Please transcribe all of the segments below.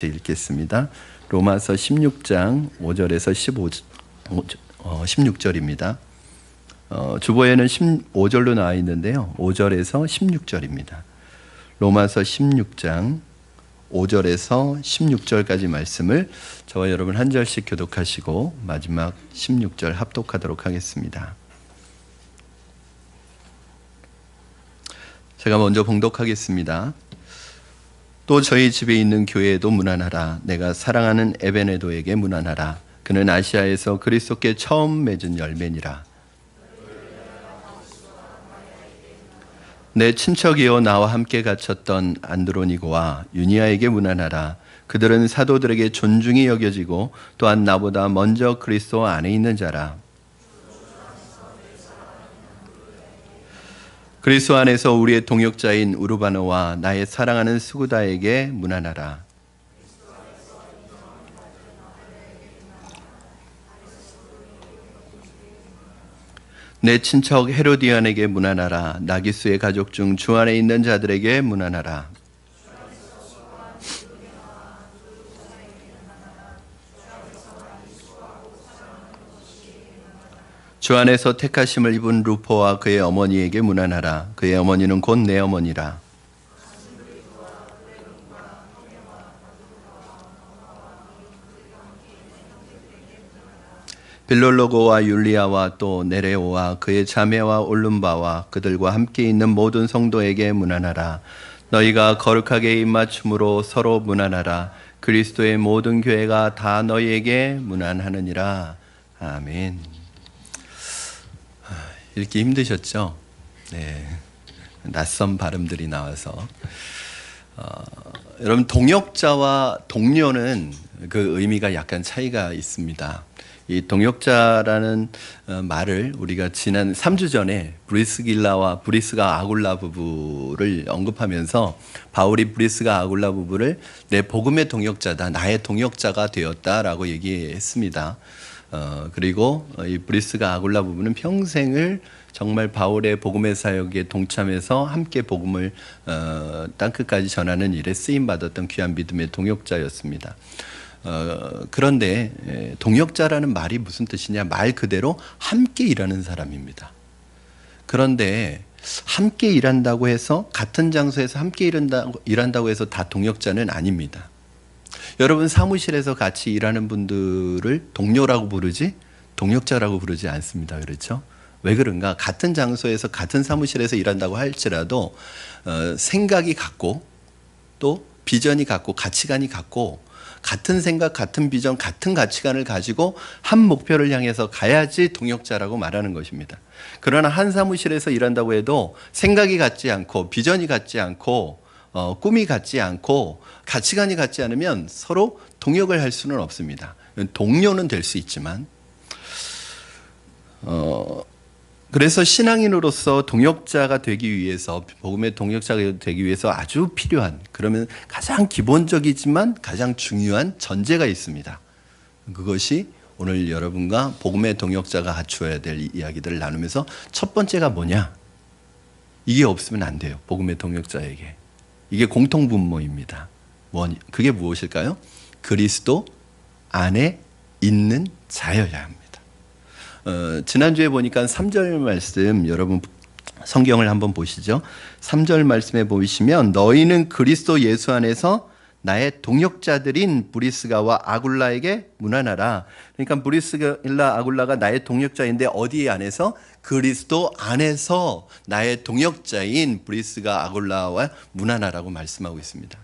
읽겠습니다. 로마서 16장 5절에서 16절입니다. 주보에는 15절로 나와 있는데요. 5절에서 16절입니다. 로마서 16장 5절에서 16절까지 말씀을 저와 여러분 한 절씩 교독하시고 마지막 16절 합독하도록 하겠습니다. 제가 먼저 봉독하겠습니다. 또 저희 집에 있는 교회에도 문안하라. 내가 사랑하는 에베네도에게 문안하라. 그는 아시아에서 그리스도께 처음 맺은 열매니라. 내 친척이요 나와 함께 갇혔던 안드로니고와 유니아에게 문안하라. 그들은 사도들에게 존중이 여겨지고 또한 나보다 먼저 그리스도 안에 있는 자라. 그리스도 안에서 우리의 동역자인 우르바노와 나의 사랑하는 스구다에게 문안하라. 내 친척 헤로디안에게 문안하라. 나기수의 가족 중 주 안에 있는 자들에게 문안하라. 주 안에서 택하심을 입은 루포와 그의 어머니에게 문안하라. 그의 어머니는 곧 내 어머니라. 빌롤로고와 율리아와 또 네레오와 그의 자매와 올lum바와 그들과 함께 있는 모든 성도에게 문안하라. 너희가 거룩하게 입맞춤으로 서로 문안하라. 그리스도의 모든 교회가 다 너희에게 문안하느니라. 아멘. 읽기 힘드셨죠? 네, 낯선 발음들이 나와서 여러분 동역자와 동료는 그 의미가 약간 차이가 있습니다. 이 동역자라는 말을 우리가 지난 3주 전에 브리스길라와 브리스가 아굴라 부부를 언급하면서 바울이 브리스가 아굴라 부부를 내 복음의 동역자다, 나의 동역자가 되었다라고 얘기했습니다. 그리고 이 브리스가 아굴라 부부는 평생을 정말 바울의 복음의 사역에 동참해서 함께 복음을 땅끝까지 전하는 일에 쓰임받았던 귀한 믿음의 동역자였습니다. 그런데 동역자라는 말이 무슨 뜻이냐? 말 그대로 함께 일하는 사람입니다. 그런데 함께 일한다고 해서 같은 장소에서 함께 일한다고 해서 다 동역자는 아닙니다. 여러분 사무실에서 같이 일하는 분들을 동료라고 부르지 동역자라고 부르지 않습니다. 그렇죠? 왜 그런가? 같은 장소에서 같은 사무실에서 일한다고 할지라도 생각이 같고 또 비전이 같고 가치관이 같고 같은 생각, 같은 비전, 같은 가치관을 가지고 한 목표를 향해서 가야지 동역자라고 말하는 것입니다. 그러나 한 사무실에서 일한다고 해도 생각이 같지 않고 비전이 같지 않고 꿈이 같지 않고 가치관이 같지 않으면 서로 동역을 할 수는 없습니다. 동료는 될 수 있지만 그래서 신앙인으로서 동역자가 되기 위해서 복음의 동역자가 되기 위해서 아주 필요한 그러면 가장 기본적이지만 가장 중요한 전제가 있습니다. 그것이 오늘 여러분과 복음의 동역자가 갖추어야 될 이야기들을 나누면서 첫 번째가 뭐냐? 이게 없으면 안 돼요. 복음의 동역자에게. 이게 공통분모입니다. 그게 무엇일까요? 그리스도 안에 있는 자여야 합니다. 지난주에 보니까 3절 말씀 여러분 성경을 한번 보시죠. 3절 말씀에 보시면 너희는 그리스도 예수 안에서 나의 동역자들인 브리스가와 아굴라에게 문안하라. 그러니까 브리스가와 아굴라가 나의 동역자인데 어디 안에서? 그리스도 안에서 나의 동역자인 브리스가 아굴라와 문안하라고 말씀하고 있습니다.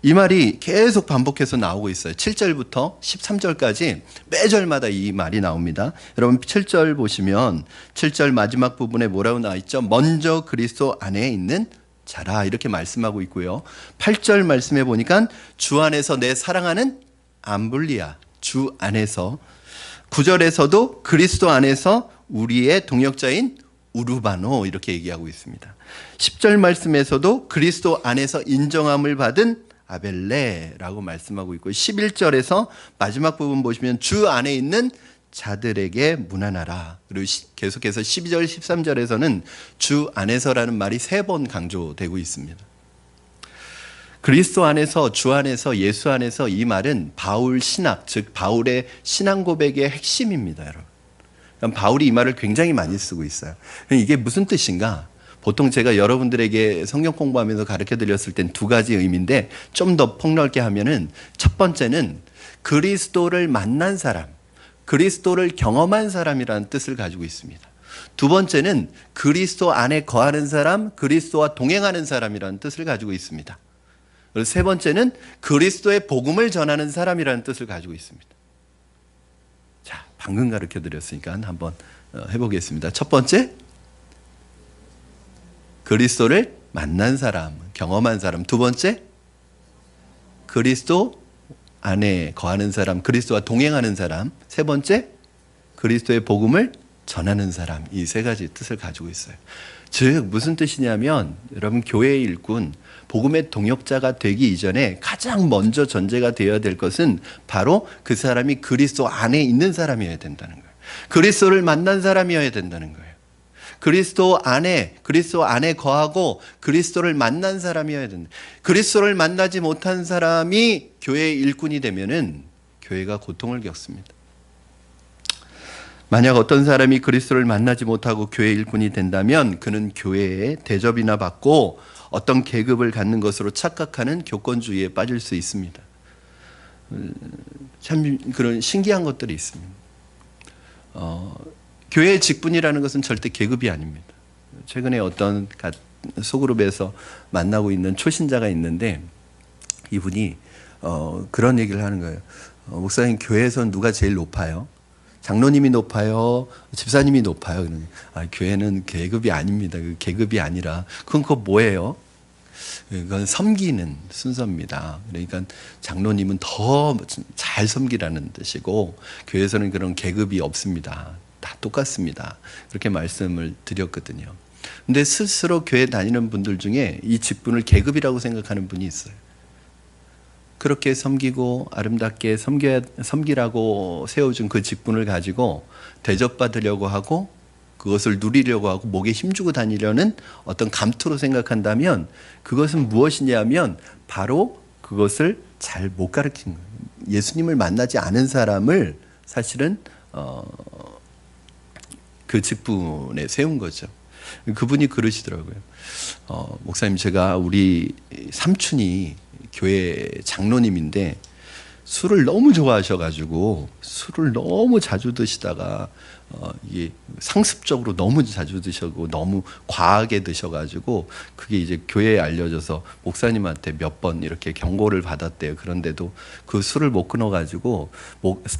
이 말이 계속 반복해서 나오고 있어요. 7절부터 13절까지 매절마다 이 말이 나옵니다. 여러분 7절 보시면 7절 마지막 부분에 뭐라고 나와 있죠? 먼저 그리스도 안에 있는 자라 이렇게 말씀하고 있고요. 8절 말씀해 보니까 주 안에서 내 사랑하는 암블리아 주 안에서 9절에서도 그리스도 안에서 우리의 동역자인 우르바노 이렇게 얘기하고 있습니다. 10절 말씀에서도 그리스도 안에서 인정함을 받은 아벨레라고 말씀하고 있고 11절에서 마지막 부분 보시면 주 안에 있는 자들에게 문안하라. 그리고 계속해서 12절 13절에서는 주 안에서라는 말이 3번 강조되고 있습니다. 그리스도 안에서, 주 안에서, 예수 안에서 이 말은 바울 신학, 즉 바울의 신앙 고백의 핵심입니다, 여러분. 바울이 이 말을 굉장히 많이 쓰고 있어요. 이게 무슨 뜻인가? 보통 제가 여러분들에게 성경 공부하면서 가르쳐 드렸을 땐 두 가지 의미인데 좀 더 폭넓게 하면은 첫 번째는 그리스도를 만난 사람, 그리스도를 경험한 사람이라는 뜻을 가지고 있습니다. 두 번째는 그리스도 안에 거하는 사람, 그리스도와 동행하는 사람이라는 뜻을 가지고 있습니다. 그리고 세 번째는 그리스도의 복음을 전하는 사람이라는 뜻을 가지고 있습니다. 자, 방금 가르쳐 드렸으니까 한번 해보겠습니다. 첫 번째, 그리스도를 만난 사람, 경험한 사람. 두 번째, 그리스도 안에 거하는 사람, 그리스도와 동행하는 사람. 세 번째, 그리스도의 복음을 전하는 사람. 이 세 가지 뜻을 가지고 있어요. 즉 무슨 뜻이냐면 여러분, 교회의 일꾼, 복음의 동역자가 되기 이전에 가장 먼저 전제가 되어야 될 것은 바로 그 사람이 그리스도 안에 있는 사람이어야 된다는 거예요. 그리스도를 만난 사람이어야 된다는 거예요. 그리스도 안에 거하고 그리스도를 만난 사람이어야 된다. 그리스도를 만나지 못한 사람이 교회의 일꾼이 되면은 교회가 고통을 겪습니다. 만약 어떤 사람이 그리스도를 만나지 못하고 교회 일꾼이 된다면 그는 교회에 대접이나 받고 어떤 계급을 갖는 것으로 착각하는 교권주의에 빠질 수 있습니다. 참 그런 신기한 것들이 있습니다. 교회의 직분이라는 것은 절대 계급이 아닙니다. 최근에 어떤 소그룹에서 만나고 있는 초신자가 있는데 이분이 그런 얘기를 하는 거예요. 목사님, 교회에서는 누가 제일 높아요? 장로님이 높아요? 집사님이 높아요? 교회는 계급이 아닙니다. 계급이 아니라 그거 뭐예요? 그건 섬기는 순서입니다. 그러니까 장로님은 더 잘 섬기라는 뜻이고 교회에서는 그런 계급이 없습니다. 다 똑같습니다. 그렇게 말씀을 드렸거든요. 근데 스스로 교회 다니는 분들 중에 이 직분을 계급이라고 생각하는 분이 있어요. 그렇게 섬기고 아름답게 섬기라고 세워준 그 직분을 가지고 대접받으려고 하고 그것을 누리려고 하고 목에 힘주고 다니려는 어떤 감투로 생각한다면 그것은 무엇이냐면 바로 그것을 잘 못 가르친 거예요. 예수님을 만나지 않은 사람을 사실은 그 직분에 세운 거죠. 그분이 그러시더라고요. 목사님, 제가 우리 삼촌이 교회 장로님인데 술을 너무 좋아하셔가지고 술을 너무 자주 드시다가 이게 상습적으로 너무 자주 드시고 너무 과하게 드셔가지고 그게 이제 교회에 알려져서 목사님한테 몇 번 이렇게 경고를 받았대요. 그런데도 그 술을 못 끊어가지고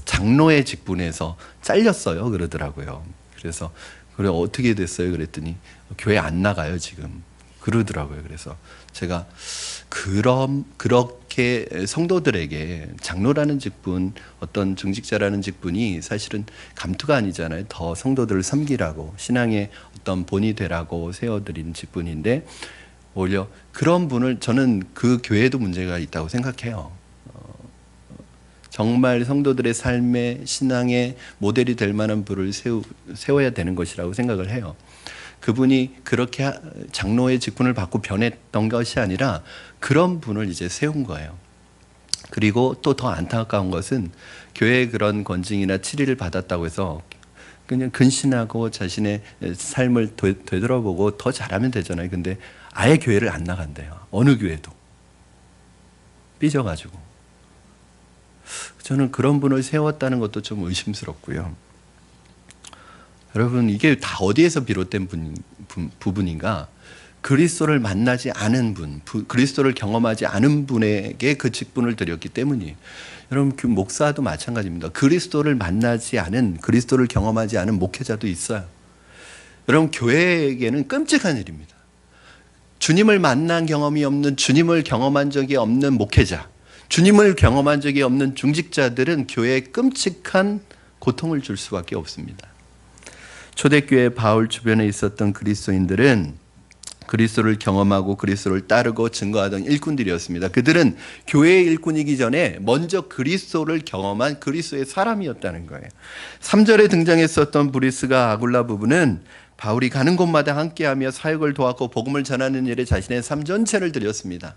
장로의 직분에서 잘렸어요. 그러더라고요. 그래서 그래 어떻게 됐어요? 그랬더니 교회 안 나가요 지금. 그러더라고요. 그래서 제가 그렇게 성도들에게 장로라는 직분, 어떤 중직자라는 직분이 사실은 감투가 아니잖아요. 더 성도들을 섬기라고 신앙의 어떤 본이 되라고 세워드린 직분인데 오히려 그런 분을 저는 그 교회도 문제가 있다고 생각해요. 정말 성도들의 삶의 신앙의 모델이 될 만한 분을 세워야 되는 것이라고 생각을 해요. 그분이 그렇게 장로의 직분을 받고 변했던 것이 아니라 그런 분을 이제 세운 거예요. 그리고 또 더 안타까운 것은 교회의 그런 권징이나 치리를 받았다고 해서 그냥 근신하고 자신의 삶을 되돌아보고 더 잘하면 되잖아요. 근데 아예 교회를 안 나간대요. 어느 교회도. 삐져가지고. 저는 그런 분을 세웠다는 것도 좀 의심스럽고요. 여러분, 이게 다 어디에서 비롯된 부분인가? 그리스도를 만나지 않은 분, 그리스도를 경험하지 않은 분에게 그 직분을 드렸기 때문이에요. 여러분, 그 목사도 마찬가지입니다. 그리스도를 만나지 않은, 그리스도를 경험하지 않은 목회자도 있어요. 여러분, 교회에게는 끔찍한 일입니다. 주님을 만난 경험이 없는, 주님을 경험한 적이 없는 목회자, 주님을 경험한 적이 없는 중직자들은 교회에 끔찍한 고통을 줄 수밖에 없습니다. 초대교회 바울 주변에 있었던 그리스도인들은 그리스도를 경험하고 그리스도를 따르고 증거하던 일꾼들이었습니다. 그들은 교회의 일꾼이기 전에 먼저 그리스도를 경험한 그리스도의 사람이었다는 거예요. 3절에 등장했었던 브리스가 아굴라 부부는 바울이 가는 곳마다 함께하며 사역을 도왔고 복음을 전하는 일에 자신의 삶 전체를 드렸습니다.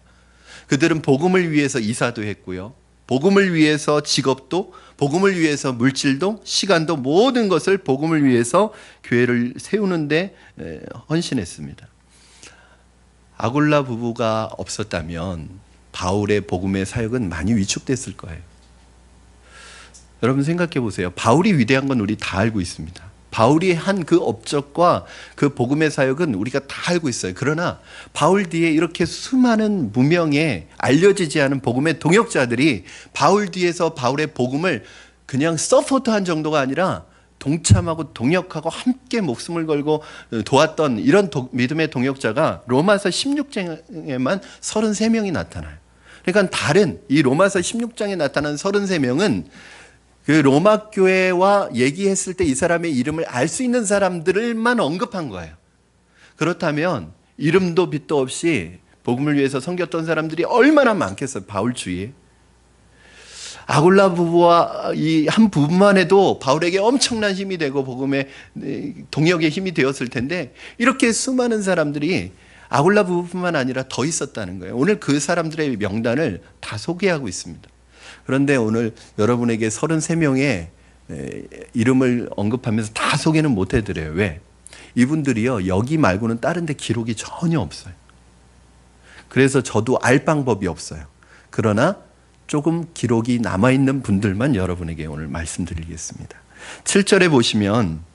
그들은 복음을 위해서 이사도 했고요. 복음을 위해서 직업도, 복음을 위해서 물질도, 시간도, 모든 것을 복음을 위해서 교회를 세우는데 헌신했습니다. 아굴라 부부가 없었다면 바울의 복음의 사역은 많이 위축됐을 거예요. 여러분 생각해 보세요. 바울이 위대한 건 우리 다 알고 있습니다. 바울이 한 그 업적과 그 복음의 사역은 우리가 다 알고 있어요. 그러나 바울 뒤에 이렇게 수많은 무명의 알려지지 않은 복음의 동역자들이 바울 뒤에서 바울의 복음을 그냥 서포트한 정도가 아니라 동참하고 동역하고 함께 목숨을 걸고 도왔던 이런 믿음의 동역자가 로마서 16장에만 33명이 나타나요. 그러니까 다른 이 로마서 16장에 나타난 33명은 그 로마 교회와 얘기했을 때 이 사람의 이름을 알 수 있는 사람들만 언급한 거예요. 그렇다면 이름도 빛도 없이 복음을 위해서 섬겼던 사람들이 얼마나 많겠어요. 바울 주위에. 아굴라 부부와 이 한 부부만 해도 바울에게 엄청난 힘이 되고 복음의 동역의 힘이 되었을 텐데 이렇게 수많은 사람들이 아굴라 부부뿐만 아니라 더 있었다는 거예요. 오늘 그 사람들의 명단을 다 소개하고 있습니다. 그런데 오늘 여러분에게 33명의 이름을 언급하면서 다 소개는 못 해드려요. 왜? 이분들이요, 여기 말고는 다른 데 기록이 전혀 없어요. 그래서 저도 알 방법이 없어요. 그러나 조금 기록이 남아있는 분들만 여러분에게 오늘 말씀드리겠습니다. 7절에 보시면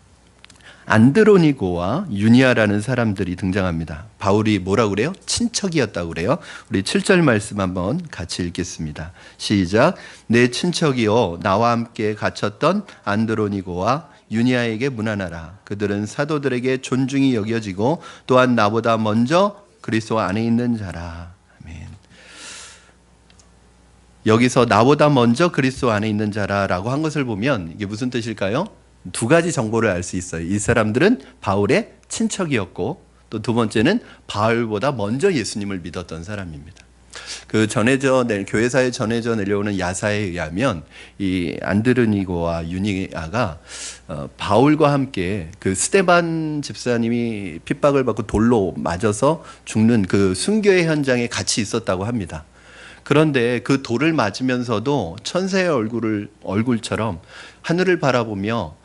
안드로니고와 유니아라는 사람들이 등장합니다. 바울이 뭐라고 그래요? 친척이었다고 그래요. 우리 7절 말씀 한번 같이 읽겠습니다. 시작. 내 친척이요 나와 함께 갇혔던 안드로니고와 유니아에게 문안하라. 그들은 사도들에게 존중이 여겨지고 또한 나보다 먼저 그리스도 안에 있는 자라. 아멘. 여기서 나보다 먼저 그리스도 안에 있는 자라라고 한 것을 보면 이게 무슨 뜻일까요? 두 가지 정보를 알 수 있어요. 이 사람들은 바울의 친척이었고 또 두 번째는 바울보다 먼저 예수님을 믿었던 사람입니다. 그 교회사에 전해져 내려오는 야사에 의하면 이 안드로니고와 유니아가 바울과 함께 그 스데반 집사님이 핍박을 받고 돌로 맞아서 죽는 그 순교의 현장에 같이 있었다고 합니다. 그런데 그 돌을 맞으면서도 천사의 얼굴처럼 하늘을 바라보며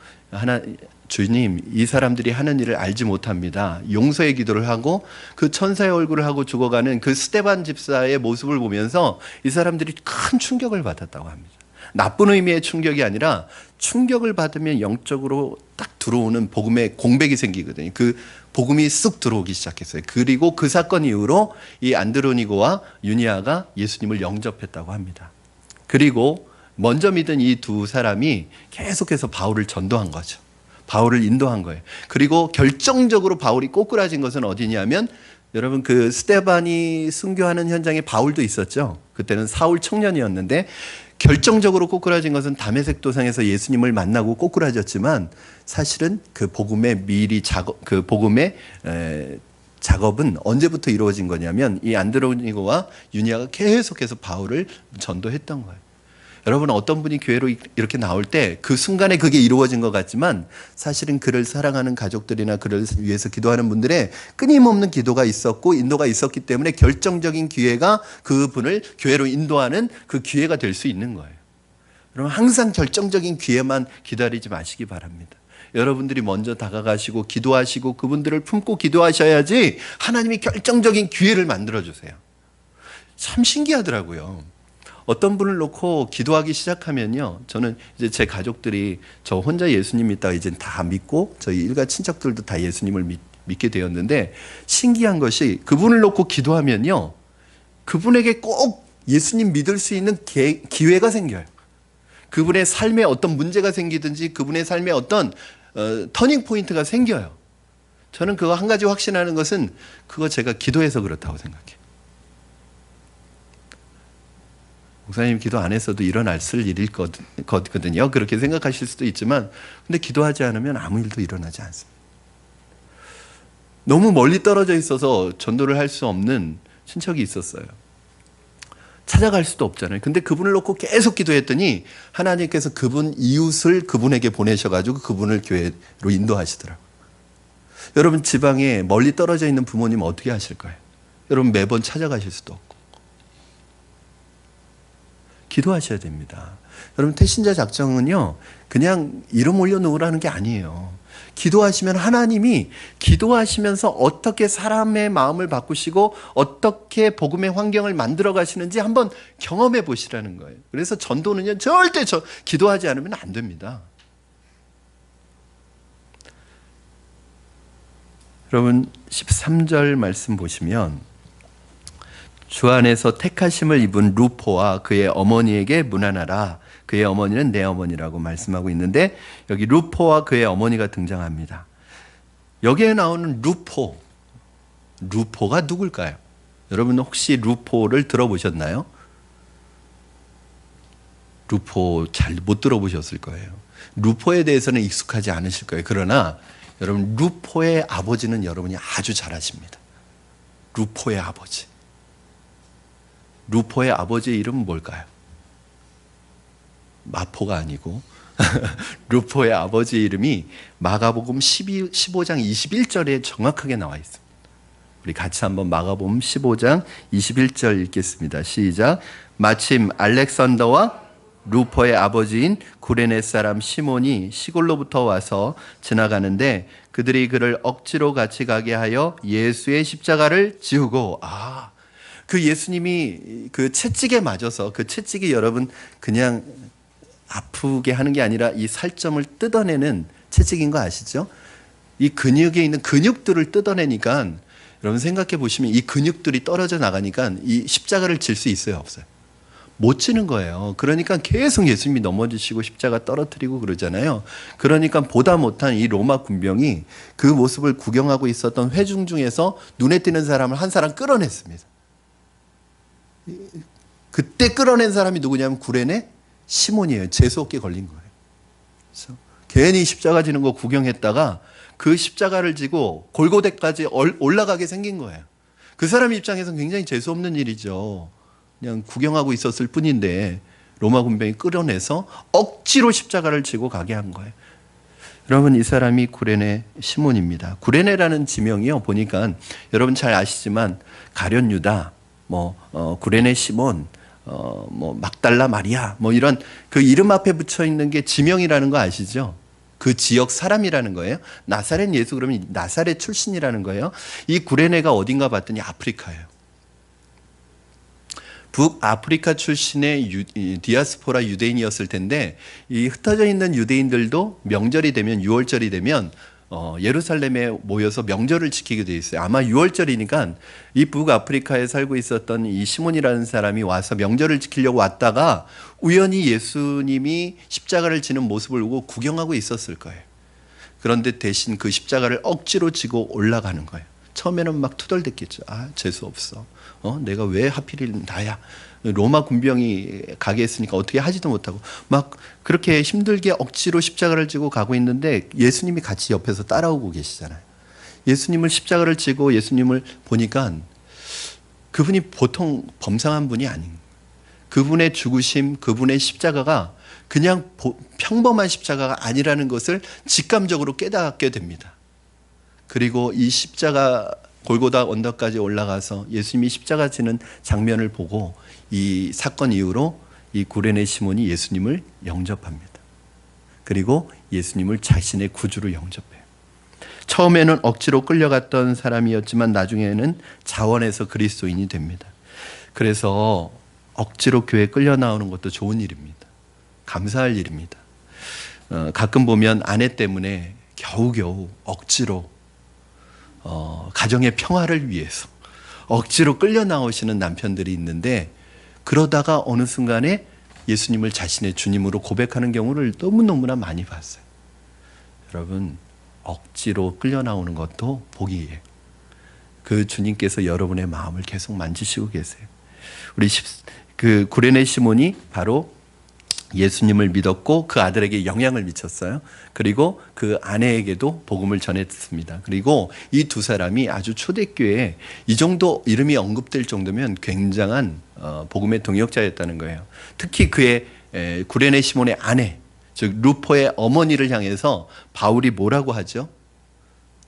주님, 이 사람들이 하는 일을 알지 못합니다. 용서의 기도를 하고 그 천사의 얼굴을 하고 죽어가는 그 스데반 집사의 모습을 보면서 이 사람들이 큰 충격을 받았다고 합니다. 나쁜 의미의 충격이 아니라 충격을 받으면 영적으로 딱 들어오는 복음의 공백이 생기거든요. 그 복음이 쑥 들어오기 시작했어요. 그리고 그 사건 이후로 이 안드로니고와 유니아가 예수님을 영접했다고 합니다. 그리고 먼저 믿은 이 두 사람이 계속해서 바울을 전도한 거죠. 바울을 인도한 거예요. 그리고 결정적으로 바울이 꼬꾸라진 것은 어디냐면 여러분 그 스데반이 순교하는 현장에 바울도 있었죠. 그때는 사울 청년이었는데 결정적으로 꼬꾸라진 것은 다메섹 도상에서 예수님을 만나고 꼬꾸라졌지만 사실은 그 복음의 작업은 언제부터 이루어진 거냐면 이 안드로니고와 유니아가 계속해서 바울을 전도했던 거예요. 여러분 어떤 분이 교회로 이렇게 나올 때 그 순간에 그게 이루어진 것 같지만 사실은 그를 사랑하는 가족들이나 그를 위해서 기도하는 분들의 끊임없는 기도가 있었고 인도가 있었기 때문에 결정적인 기회가 그분을 교회로 인도하는 그 기회가 될 수 있는 거예요. 여러분 항상 결정적인 기회만 기다리지 마시기 바랍니다. 여러분들이 먼저 다가가시고 기도하시고 그분들을 품고 기도하셔야지 하나님이 결정적인 기회를 만들어주세요. 참 신기하더라고요. 어떤 분을 놓고 기도하기 시작하면요. 저는 이제 제 가족들이 저 혼자 예수님 믿다가 이제 다 믿고 저희 일가 친척들도 다 예수님을 믿게 되었는데 신기한 것이 그분을 놓고 기도하면요. 그분에게 꼭 예수님 믿을 수 있는 기회가 생겨요. 그분의 삶에 어떤 문제가 생기든지 그분의 삶에 어떤 터닝 포인트가 생겨요. 저는 그거 한 가지 확신하는 것은 그거 제가 기도해서 그렇다고 생각해요. 목사님 기도 안 했어도 일어날 일일 거든요. 그렇게 생각하실 수도 있지만 근데 기도하지 않으면 아무 일도 일어나지 않습니다. 너무 멀리 떨어져 있어서 전도를 할 수 없는 친척이 있었어요. 찾아갈 수도 없잖아요. 근데 그분을 놓고 계속 기도했더니 하나님께서 그분 이웃을 그분에게 보내셔가지고 그분을 교회로 인도하시더라고요. 여러분 지방에 멀리 떨어져 있는 부모님 어떻게 하실 거예요? 여러분 매번 찾아가실 수도 없고 기도하셔야 됩니다. 여러분 태신자 작정은요 그냥 이름 올려놓으라는 게 아니에요. 기도하시면 하나님이 기도하시면서 어떻게 사람의 마음을 바꾸시고 어떻게 복음의 환경을 만들어 가시는지 한번 경험해 보시라는 거예요. 그래서 전도는요 절대 기도하지 않으면 안 됩니다. 여러분 13절 말씀 보시면 주 안에서 택하심을 입은 루포와 그의 어머니에게 문안하라. 그의 어머니는 내 어머니라고 말씀하고 있는데 여기 루포와 그의 어머니가 등장합니다. 여기에 나오는 루포가 누굴까요? 여러분 혹시 루포를 들어보셨나요? 루포 잘 못 들어보셨을 거예요. 루포에 대해서는 익숙하지 않으실 거예요. 그러나 여러분 루포의 아버지는 여러분이 아주 잘 아십니다. 루포의 아버지. 루포의 아버지의 이름은 뭘까요? 마포가 아니고 루포의 아버지의 이름이 마가복음 15장 21절에 정확하게 나와 있습니다. 우리 같이 한번 마가복음 15장 21절 읽겠습니다. 시작. 마침 알렉산더와 루포의 아버지인 구레네 사람 시몬이 시골로부터 와서 지나가는데 그들이 그를 억지로 같이 가게 하여 예수의 십자가를 지우고 그 예수님이 그 채찍에 맞아서 그 채찍이 여러분 그냥 아프게 하는 게 아니라 이 살점을 뜯어내는 채찍인 거 아시죠? 이 근육에 있는 근육들을 뜯어내니까 여러분 생각해 보시면 이 근육들이 떨어져 나가니까 이 십자가를 질 수 있어요, 없어요? 못 지는 거예요. 그러니까 계속 예수님이 넘어지시고 십자가 떨어뜨리고 그러잖아요. 그러니까 보다 못한 이 로마 군병이 그 모습을 구경하고 있었던 회중 중에서 눈에 띄는 사람을 한 사람 끌어냈습니다. 그때 끌어낸 사람이 누구냐면 구레네 시몬이에요. 재수없게 걸린 거예요. 그래서 괜히 십자가 지는 거 구경했다가 그 십자가를 지고 골고대까지 올라가게 생긴 거예요. 그 사람 입장에서는 굉장히 재수없는 일이죠. 그냥 구경하고 있었을 뿐인데 로마 군병이 끌어내서 억지로 십자가를 지고 가게 한 거예요. 여러분 이 사람이 구레네 시몬입니다. 구레네라는 지명이요 보니까 여러분 잘 아시지만 가룟 유다, 구레네 시몬, 막달라 마리아 이런 그 이름 앞에 붙여 있는 게 지명이라는 거 아시죠? 그 지역 사람이라는 거예요. 나사렛 예수 그러면 나사렛 출신이라는 거예요. 이 구레네가 어딘가 봤더니 아프리카예요. 북아프리카 출신의 디아스포라 유대인이었을 텐데 이 흩어져 있는 유대인들도 명절이 되면 6월절이 되면 예루살렘에 모여서 명절을 지키게 돼 있어요. 아마 6월절이니까 이 북아프리카에 살고 있었던 이 시몬이라는 사람이 와서 명절을 지키려고 왔다가 우연히 예수님이 십자가를 지는 모습을 보고 구경하고 있었을 거예요. 그런데 대신 그 십자가를 억지로 지고 올라가는 거예요. 처음에는 막 투덜댔겠죠. 재수 없어. 내가 왜 하필 나야. 로마 군병이 가게 했으니까 어떻게 하지도 못하고 막 그렇게 힘들게 억지로 십자가를 지고 가고 있는데 예수님이 같이 옆에서 따라오고 계시잖아요. 예수님을 십자가를 지고 예수님을 보니까 그분이 보통 범상한 분이 아닌 거예요. 그분의 죽으심, 그분의 십자가가 그냥 평범한 십자가가 아니라는 것을 직감적으로 깨닫게 됩니다. 그리고 이 십자가 골고다 언덕까지 올라가서 예수님이 십자가 지는 장면을 보고 이 사건 이후로 이 구레네 시몬이 예수님을 영접합니다. 그리고 예수님을 자신의 구주로 영접해요. 처음에는 억지로 끌려갔던 사람이었지만 나중에는 자원해서 그리스도인이 됩니다. 그래서 억지로 교회에 끌려 나오는 것도 좋은 일입니다. 감사할 일입니다. 가끔 보면 아내 때문에 겨우겨우 억지로 가정의 평화를 위해서 억지로 끌려 나오시는 남편들이 있는데 그러다가 어느 순간에 예수님을 자신의 주님으로 고백하는 경우를 너무너무나 많이 봤어요. 여러분 억지로 끌려 나오는 것도 복이에요. 그 주님께서 여러분의 마음을 계속 만지시고 계세요. 우리 그 구레네 시몬이 바로 예수님을 믿었고 그 아들에게 영향을 미쳤어요. 그리고 그 아내에게도 복음을 전했습니다. 그리고 이 두 사람이 아주 초대교회에 이 정도 이름이 언급될 정도면 굉장한 복음의 동역자였다는 거예요. 특히 그의 구레네 시몬의 아내, 즉 루포의 어머니를 향해서 바울이 뭐라고 하죠?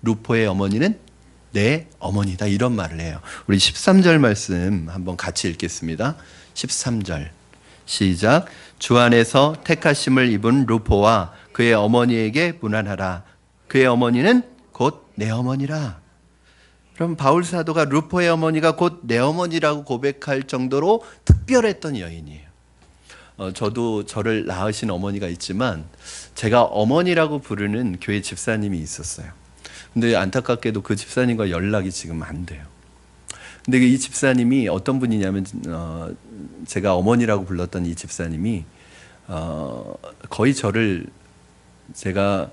루포의 어머니는 내 어머니다 이런 말을 해요. 우리 13절 말씀 한번 같이 읽겠습니다. 13절 시작. 주 안에서 택하심을 입은 루포와 그의 어머니에게 문안하라. 그의 어머니는 곧 내 어머니라. 그럼 바울 사도가 루포의 어머니가 곧 내 어머니라고 고백할 정도로 특별했던 여인이에요. 저도 저를 낳으신 어머니가 있지만 제가 어머니라고 부르는 교회 집사님이 있었어요. 근데 안타깝게도 그 집사님과 연락이 지금 안 돼요. 근데 이 집사님이 어떤 분이냐면 제가 어머니라고 불렀던 이 집사님이 거의 저를 제가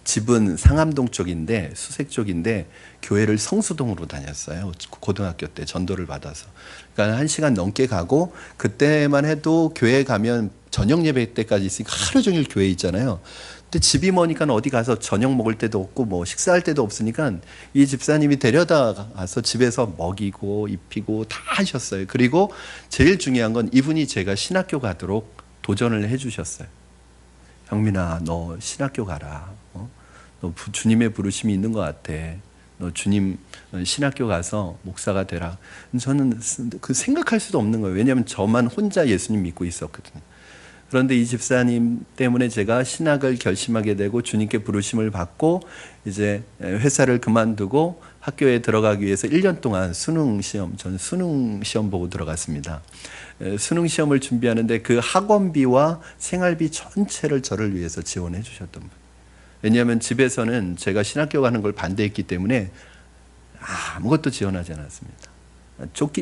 집은 상암동 쪽인데 수색 쪽인데 교회를 성수동으로 다녔어요. 고등학교 때 전도를 받아서. 그러니까 1시간 넘게 가고 그때만 해도 교회 가면 저녁 예배 때까지 있으니까 하루 종일 교회에 있잖아요. 근데 집이 머니까 어디 가서 저녁 먹을 때도 없고 뭐 식사할 때도 없으니까 이 집사님이 데려다 가서 집에서 먹이고 입히고 다 하셨어요. 그리고 제일 중요한 건 이분이 제가 신학교 가도록 도전을 해주셨어요. 형민아, 너 신학교 가라. 너 주님의 부르심이 있는 것 같아. 너 주님 신학교 가서 목사가 되라. 저는 그 생각할 수도 없는 거예요. 왜냐하면 저만 혼자 예수님 믿고 있었거든요. 그런데 이 집사님 때문에 제가 신학을 결심하게 되고 주님께 부르심을 받고 이제 회사를 그만두고 학교에 들어가기 위해서 1년 동안 저는 수능 시험 보고 들어갔습니다. 수능 시험을 준비하는데 그 학원비와 생활비 전체를 저를 위해서 지원해 주셨던 분. 왜냐하면 집에서는 제가 신학교 가는 걸 반대했기 때문에 아무것도 지원하지 않았습니다.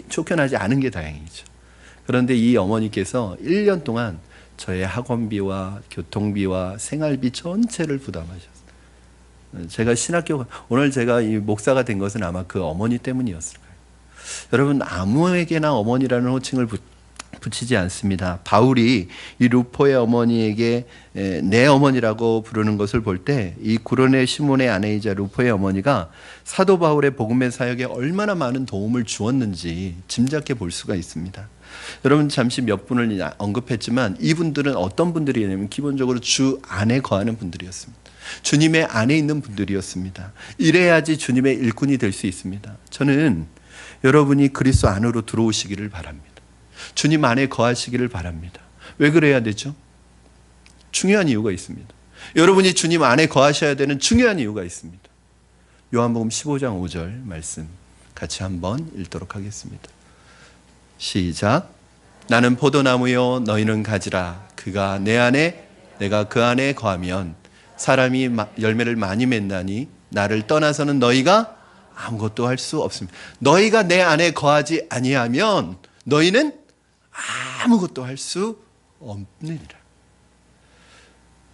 쫓겨나지 않은 게 다행이죠. 그런데 이 어머니께서 1년 동안 저의 학원비와 교통비와 생활비 전체를 부담하셨어요. 제가 오늘 제가 이 목사가 된 것은 아마 그 어머니 때문이었을 거예요. 여러분, 아무에게나 어머니라는 호칭을 붙이지 않습니다. 바울이 이 루포의 어머니에게 내 어머니라고 부르는 것을 볼 때 이 구로네 시몬의 아내이자 루포의 어머니가 사도 바울의 복음의 사역에 얼마나 많은 도움을 주었는지 짐작해 볼 수가 있습니다. 여러분, 잠시 몇 분을 언급했지만 이분들은 어떤 분들이냐면 기본적으로 주 안에 거하는 분들이었습니다. 주님의 안에 있는 분들이었습니다. 이래야지 주님의 일꾼이 될 수 있습니다. 저는 여러분이 그리스도 안으로 들어오시기를 바랍니다. 주님 안에 거하시기를 바랍니다. 왜 그래야 되죠? 중요한 이유가 있습니다. 여러분이 주님 안에 거하셔야 되는 중요한 이유가 있습니다. 요한복음 15장 5절 말씀 같이 한번 읽도록 하겠습니다. 시작. 나는 포도나무요 너희는 가지라. 그가 내 안에 내가 그 안에 거하면 사람이 열매를 많이 맺나니 나를 떠나서는 너희가 아무것도 할 수 없습니다. 너희가 내 안에 거하지 아니하면 너희는 아무것도 할 수 없느니라.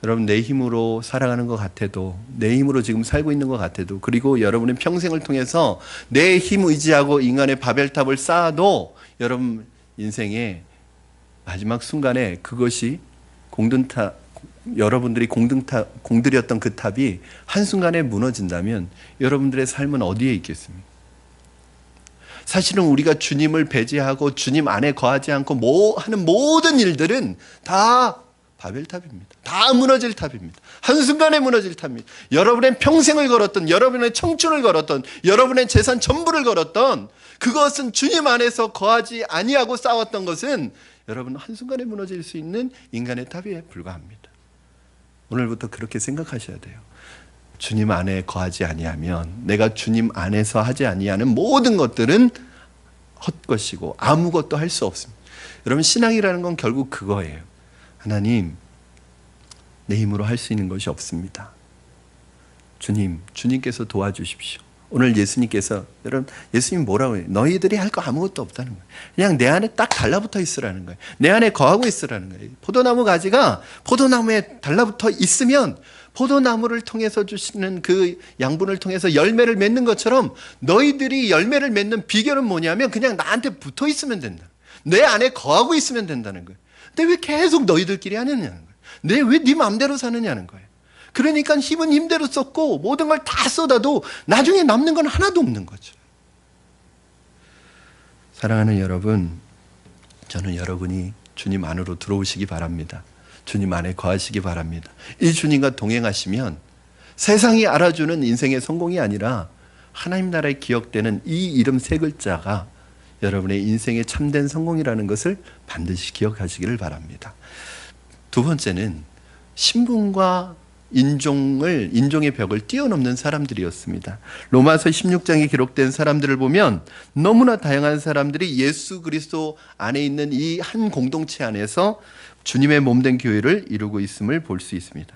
여러분, 내 힘으로 살아가는 것 같아도, 내 힘으로 지금 살고 있는 것 같아도, 그리고 여러분의 평생을 통해서 내 힘 의지하고 인간의 바벨탑을 쌓아도 여러분 인생의 마지막 순간에 그것이 여러분들이 공들였던 그 탑이 한순간에 무너진다면 여러분들의 삶은 어디에 있겠습니까? 사실은 우리가 주님을 배제하고 주님 안에 거하지 않고 하는 모든 일들은 다 바벨탑입니다. 다 무너질 탑입니다. 한순간에 무너질 탑입니다. 여러분의 평생을 걸었던, 여러분의 청춘을 걸었던, 여러분의 재산 전부를 걸었던 그것은 주님 안에서 거하지 아니하고 싸웠던 것은 여러분 한순간에 무너질 수 있는 인간의 탑에 불과합니다. 오늘부터 그렇게 생각하셔야 돼요. 주님 안에 거하지 아니하면 내가 주님 안에서 하지 아니하는 모든 것들은 헛것이고 아무것도 할 수 없습니다. 여러분, 신앙이라는 건 결국 그거예요. 하나님, 내 힘으로 할 수 있는 것이 없습니다. 주님께서 도와주십시오. 오늘 예수님께서, 여러분, 예수님 뭐라고 해요? 너희들이 할 거 아무것도 없다는 거예요. 그냥 내 안에 딱 달라붙어 있으라는 거예요. 내 안에 거하고 있으라는 거예요. 포도나무 가지가 포도나무에 달라붙어 있으면 포도나무를 통해서 주시는 그 양분을 통해서 열매를 맺는 것처럼 너희들이 열매를 맺는 비결은 뭐냐면 그냥 나한테 붙어 있으면 된다. 내 안에 거하고 있으면 된다는 거예요. 근데 왜 계속 너희들끼리 하느냐는 거예요. 왜 네 마음대로 사느냐는 거예요. 그러니까 힘은 힘대로 썼고 모든 걸 다 쏟아도 나중에 남는 건 하나도 없는 거죠. 사랑하는 여러분, 저는 여러분이 주님 안으로 들어오시기 바랍니다. 주님 안에 거하시기 바랍니다. 이 주님과 동행하시면 세상이 알아주는 인생의 성공이 아니라 하나님 나라에 기억되는 이 이름 3글자가 여러분의 인생의 참된 성공이라는 것을 반드시 기억하시기를 바랍니다. 두 번째는 신분과 인종의 벽을 뛰어넘는 사람들이었습니다. 로마서 16장에 기록된 사람들을 보면 너무나 다양한 사람들이 예수 그리스도 안에 있는 이 한 공동체 안에서 주님의 몸된 교회를 이루고 있음을 볼 수 있습니다.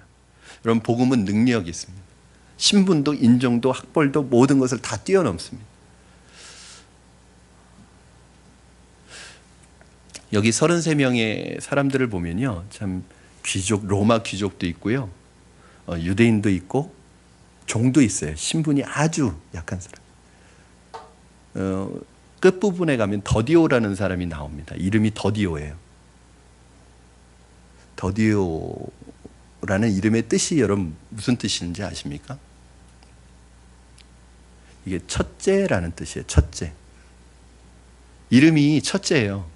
여러분, 복음은 능력이 있습니다. 신분도 인종도 학벌도 모든 것을 다 뛰어넘습니다. 여기 33명의 사람들을 보면요, 참 로마 귀족도 있고요, 유대인도 있고 종도 있어요. 신분이 아주 약한 사람. 끝부분에 가면 더디오라는 사람이 나옵니다. 이름이 더디오예요. 더디오라는 이름의 뜻이 여러분 무슨 뜻인지 아십니까? 이게 첫째라는 뜻이에요. 첫째. 이름이 첫째예요.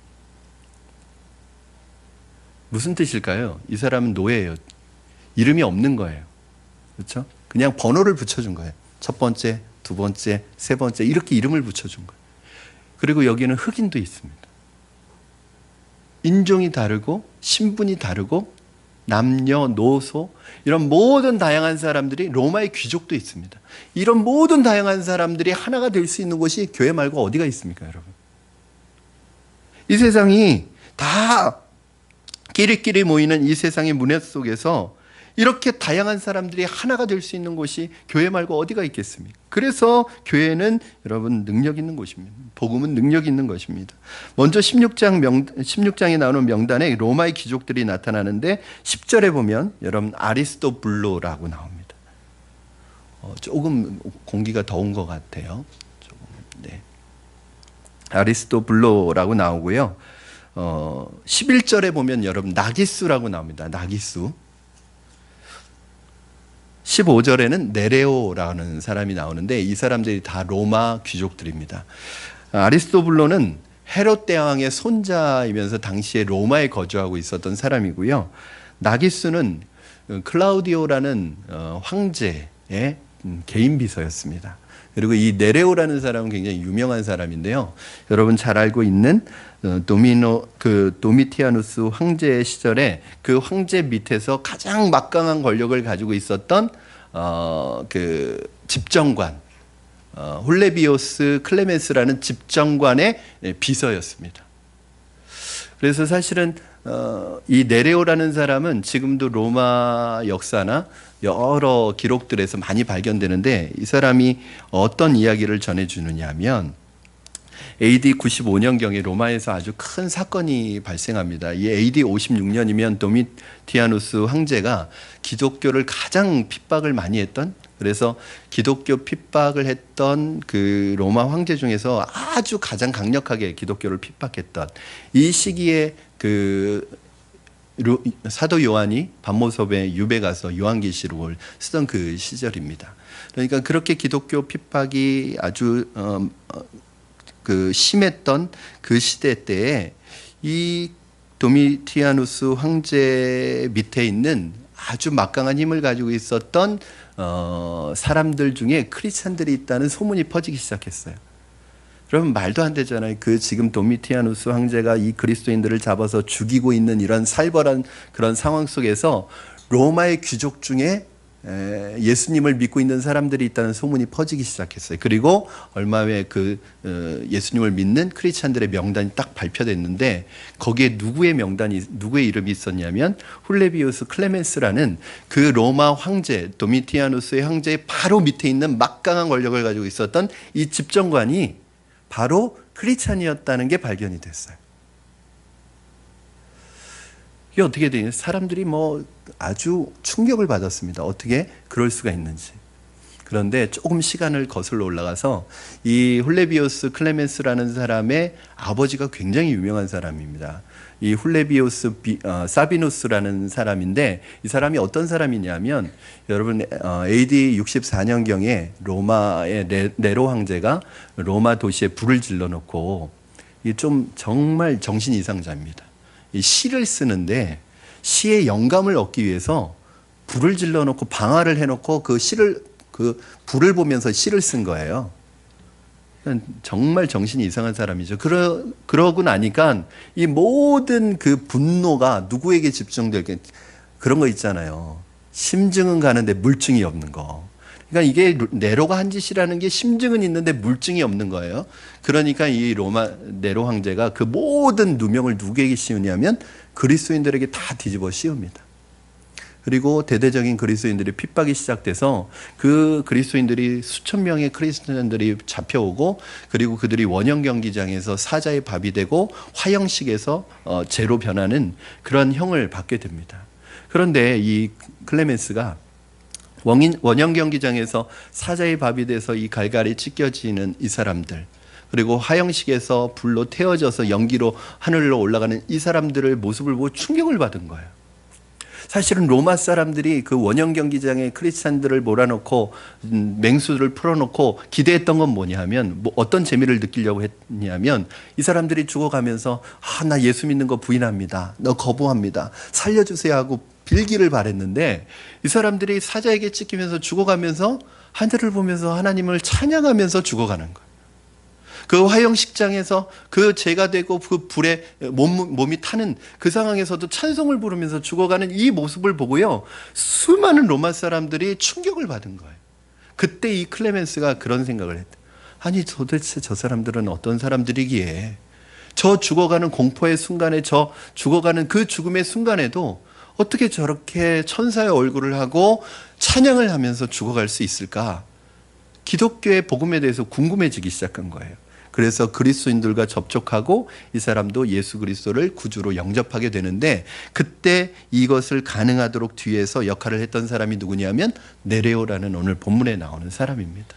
무슨 뜻일까요? 이 사람은 노예예요. 이름이 없는 거예요. 그렇죠? 그냥 번호를 붙여준 거예요. 첫 번째, 두 번째, 세 번째 이렇게 이름을 붙여준 거예요. 그리고 여기는 흑인도 있습니다. 인종이 다르고 신분이 다르고 남녀노소 이런 모든 다양한 사람들이, 로마의 귀족도 있습니다. 이런 모든 다양한 사람들이 하나가 될 수 있는 곳이 교회 말고 어디가 있습니까, 여러분? 이 세상이 다 끼리끼리 모이는 이 세상의 문화 속에서 이렇게 다양한 사람들이 하나가 될 수 있는 곳이 교회 말고 어디가 있겠습니까? 그래서 교회는 여러분 능력 있는 곳입니다. 복음은 능력 있는 것입니다. 먼저 16장에 나오는 명단에 로마의 귀족들이 나타나는데 10절에 보면 여러분 아리스토블로라고 나옵니다. 조금 공기가 더운 것 같아요. 네. 아리스토블로라고 나오고요. 11절에 보면 여러분 나기수라고 나옵니다. 나기수. 15절에는 네레오라는 사람이 나오는데 이 사람들이 다 로마 귀족들입니다. 아리스토블로는 헤롯 대왕의 손자이면서 당시에 로마에 거주하고 있었던 사람이고요. 나기수는 클라우디오라는 황제의 개인 비서였습니다. 그리고 이 네레오라는 사람은 굉장히 유명한 사람인데요. 여러분 잘 알고 있는 도미티아누스 황제의 시절에 그 황제 밑에서 가장 막강한 권력을 가지고 있었던 그 집정관 홀레비오스 클레멘스라는 집정관의 비서였습니다. 그래서 사실은 이 네레오라는 사람은 지금도 로마 역사나 여러 기록들에서 많이 발견되는데 이 사람이 어떤 이야기를 전해주느냐 하면 AD 95년경에 로마에서 아주 큰 사건이 발생합니다. 이 AD 56년이면 도미티아누스 황제가 기독교를 가장 핍박을 많이 했던, 그래서 기독교 핍박을 했던 그 로마 황제 중에서 아주 가장 강력하게 기독교를 핍박했던 이 시기에 그 사도 요한이 반모섭에 유배 가서 요한계시록을 쓰던 그 시절입니다. 그러니까 그렇게 기독교 핍박이 아주 그 심했던 그 시대 때에 이 도미티아누스 황제 밑에 있는 아주 막강한 힘을 가지고 있었던 사람들 중에 크리스찬들이 있다는 소문이 퍼지기 시작했어요. 그러면 말도 안 되잖아요. 그 지금 도미티아누스 황제가 이 그리스도인들을 잡아서 죽이고 있는 이런 살벌한 그런 상황 속에서 로마의 귀족 중에 예수님을 믿고 있는 사람들이 있다는 소문이 퍼지기 시작했어요. 그리고 얼마 후에 그 예수님을 믿는 크리스찬들의 명단이 딱 발표됐는데 거기에 누구의 이름이 있었냐면 훌레비우스 클레멘스라는 그 로마 황제 도미티아누스의 황제의 바로 밑에 있는 막강한 권력을 가지고 있었던 이 집정관이 바로 크리스찬이었다는 게 발견이 됐어요. 이게 어떻게 되냐? 사람들이 아주 충격을 받았습니다. 어떻게 그럴 수가 있는지. 그런데 조금 시간을 거슬러 올라가서 이 훌레비오스 클레멘스라는 사람의 아버지가 굉장히 유명한 사람입니다. 이 훌레비오스 사비누스라는 사람인데 이 사람이 어떤 사람이냐면 여러분 AD 64년경에 로마의 네로 황제가 로마 도시에 불을 질러놓고 이 좀 정말 정신 이상자입니다. 이 시를 쓰는데 시의 영감을 얻기 위해서 불을 질러놓고 방화를 해놓고 그 불을 보면서 시를 쓴 거예요. 정말 정신이 이상한 사람이죠. 그러고 나니까 이 모든 그 분노가 누구에게 집중될게 그런 거 있잖아요. 심증은 가는데 물증이 없는 거. 그러니까 이게 네로가 한 짓이라는 게 심증은 있는데 물증이 없는 거예요. 그러니까 이 네로 황제가 그 모든 누명을 누구에게 씌우냐면 그리스도인들에게 다 뒤집어 씌웁니다. 그리고 대대적인 그리스도인들이 핍박이 시작돼서 그 그리스도인들이 수천 명의 크리스천들이 잡혀오고 그리고 그들이 원형 경기장에서 사자의 밥이 되고 화형식에서 죄로 변하는 그런 형을 받게 됩니다. 그런데 이 클레멘스가 원형 경기장에서 사자의 밥이 돼서 이 갈갈이 찢겨지는 이 사람들, 그리고 화형식에서 불로 태워져서 연기로 하늘로 올라가는 이 사람들의 모습을 보고 충격을 받은 거예요. 사실은 로마 사람들이 그 원형 경기장에 크리스찬들을 몰아넣고 맹수를 풀어놓고 기대했던 건 뭐냐 하면 어떤 재미를 느끼려고 했냐면 이 사람들이 죽어가면서 나 예수 믿는 거 부인합니다. 너 거부합니다. 살려주세요 하고 빌기를 바랬는데 이 사람들이 사자에게 찢기면서 죽어가면서 하늘을 보면서 하나님을 찬양하면서 죽어가는 거예요. 그 화형식장에서 그 죄가 되고 그 불에 몸이 타는 그 상황에서도 찬송을 부르면서 죽어가는 이 모습을 보고요, 수많은 로마 사람들이 충격을 받은 거예요. 그때 이 클레멘스가 그런 생각을 했다. 아니 도대체 저 사람들은 어떤 사람들이기에 저 죽어가는 공포의 순간에, 저 죽어가는 그 죽음의 순간에도 어떻게 저렇게 천사의 얼굴을 하고 찬양을 하면서 죽어갈 수 있을까? 기독교의 복음에 대해서 궁금해지기 시작한 거예요. 그래서 그리스도인들과 접촉하고 이 사람도 예수 그리스도를 구주로 영접하게 되는데, 그때 이것을 가능하도록 뒤에서 역할을 했던 사람이 누구냐면 네레오라는 오늘 본문에 나오는 사람입니다.